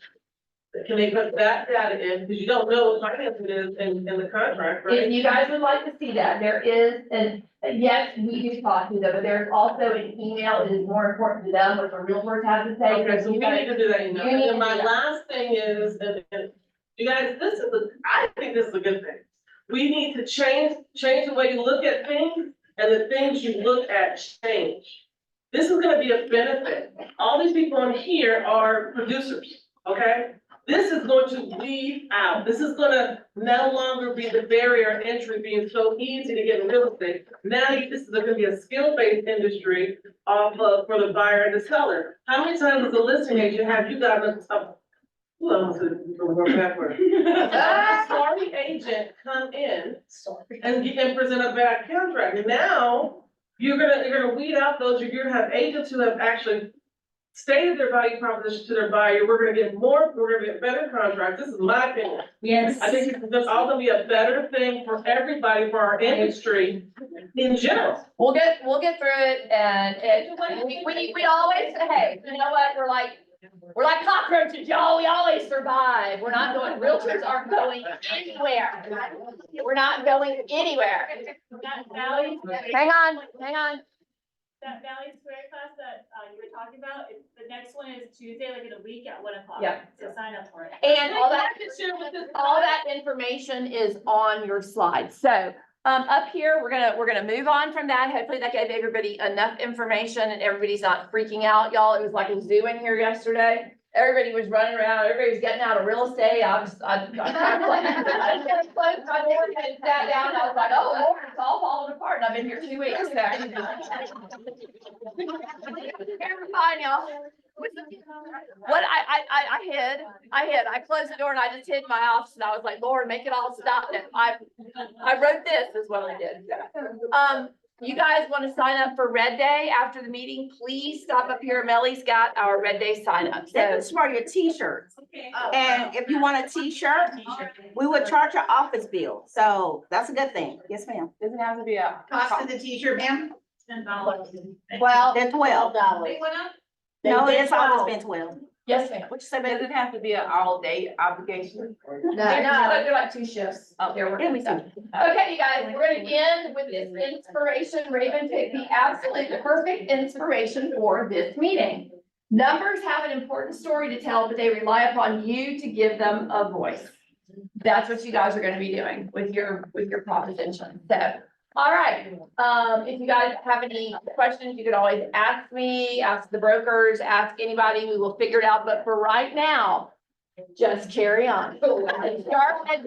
Can they put that data in? Because you don't know what financing is in the contract, right? If you guys would like to see that, there is, and yes, we do talk to them, but there's also an email that is more important to them, what the realtors have to say. Okay, so we need to do that, you know. You And need then to my do that. last thing is, and you guys, I think this is a good thing. We need to change the way you look at things and the things you look at change. This is gonna be a benefit. All these people on here are producers, okay? This is going to weed out. This is gonna no longer be the barrier entry being so easy to get in real estate. Now, this is gonna be a skill-based industry for the buyer and the seller. How many times as a listing agent have you gotten a sorry agent come in and present a bad contract? And now, you're gonna weed out those, you're gonna have agents who have actually stated their value proposition to their buyer. We're gonna get better contracts. This is my opinion. Yes. I think it's all gonna be a better thing for everybody, for our industry in general. We'll get through it and we always say, hey, you know what, we're like cockroaches, y'all, we always survive. We're not going, realtors aren't going anywhere. We're not going anywhere. Hang on. That Valley Square class that you were talking about, the next one is Tuesday, like in a week at 1 o'clock. Yep. So sign up for it. And all that information is on your slide. So up here, we're gonna move on from that. Hopefully that gave everybody enough information and everybody's not freaking out, y'all. It was like a zoo in here yesterday. Everybody was running around, everybody was getting out of real estate. I kind of like, I just closed my door and sat down and I was like, oh Lord, it's all falling apart and I've been here 2 weeks. So. You're fine, y'all. What I closed the door and I just hid in my office and I was like, Lord, make it all stop. And I wrote this is what I did. you guys want to sign up for Red Day after the meeting, please stop up here. Melly's got our Red Day sign up. So This is for your t-shirts. And if you want a t-shirt, we would charge your office bill. So that's a good thing. Yes, ma'am. doesn't have to be a. Cost of the t-shirt, ma'am? $10. Well, They're 12. $12. No, it's always been 12. Yes, ma'am. What you say, Does baby? it have to be an all day obligation? No. They're like 2 shifts up there. Yeah, we see. Okay, you guys, we're gonna end with this inspiration. Raven picked the absolute perfect inspiration for this meeting. Numbers have an important story to tell, but they rely upon you to give them a voice. That's what you guys are gonna be doing with your proposition. So, all right, if you guys have any questions, you could always ask me, ask the brokers, ask anybody. We will figure it out. But for right now, just carry on. Start at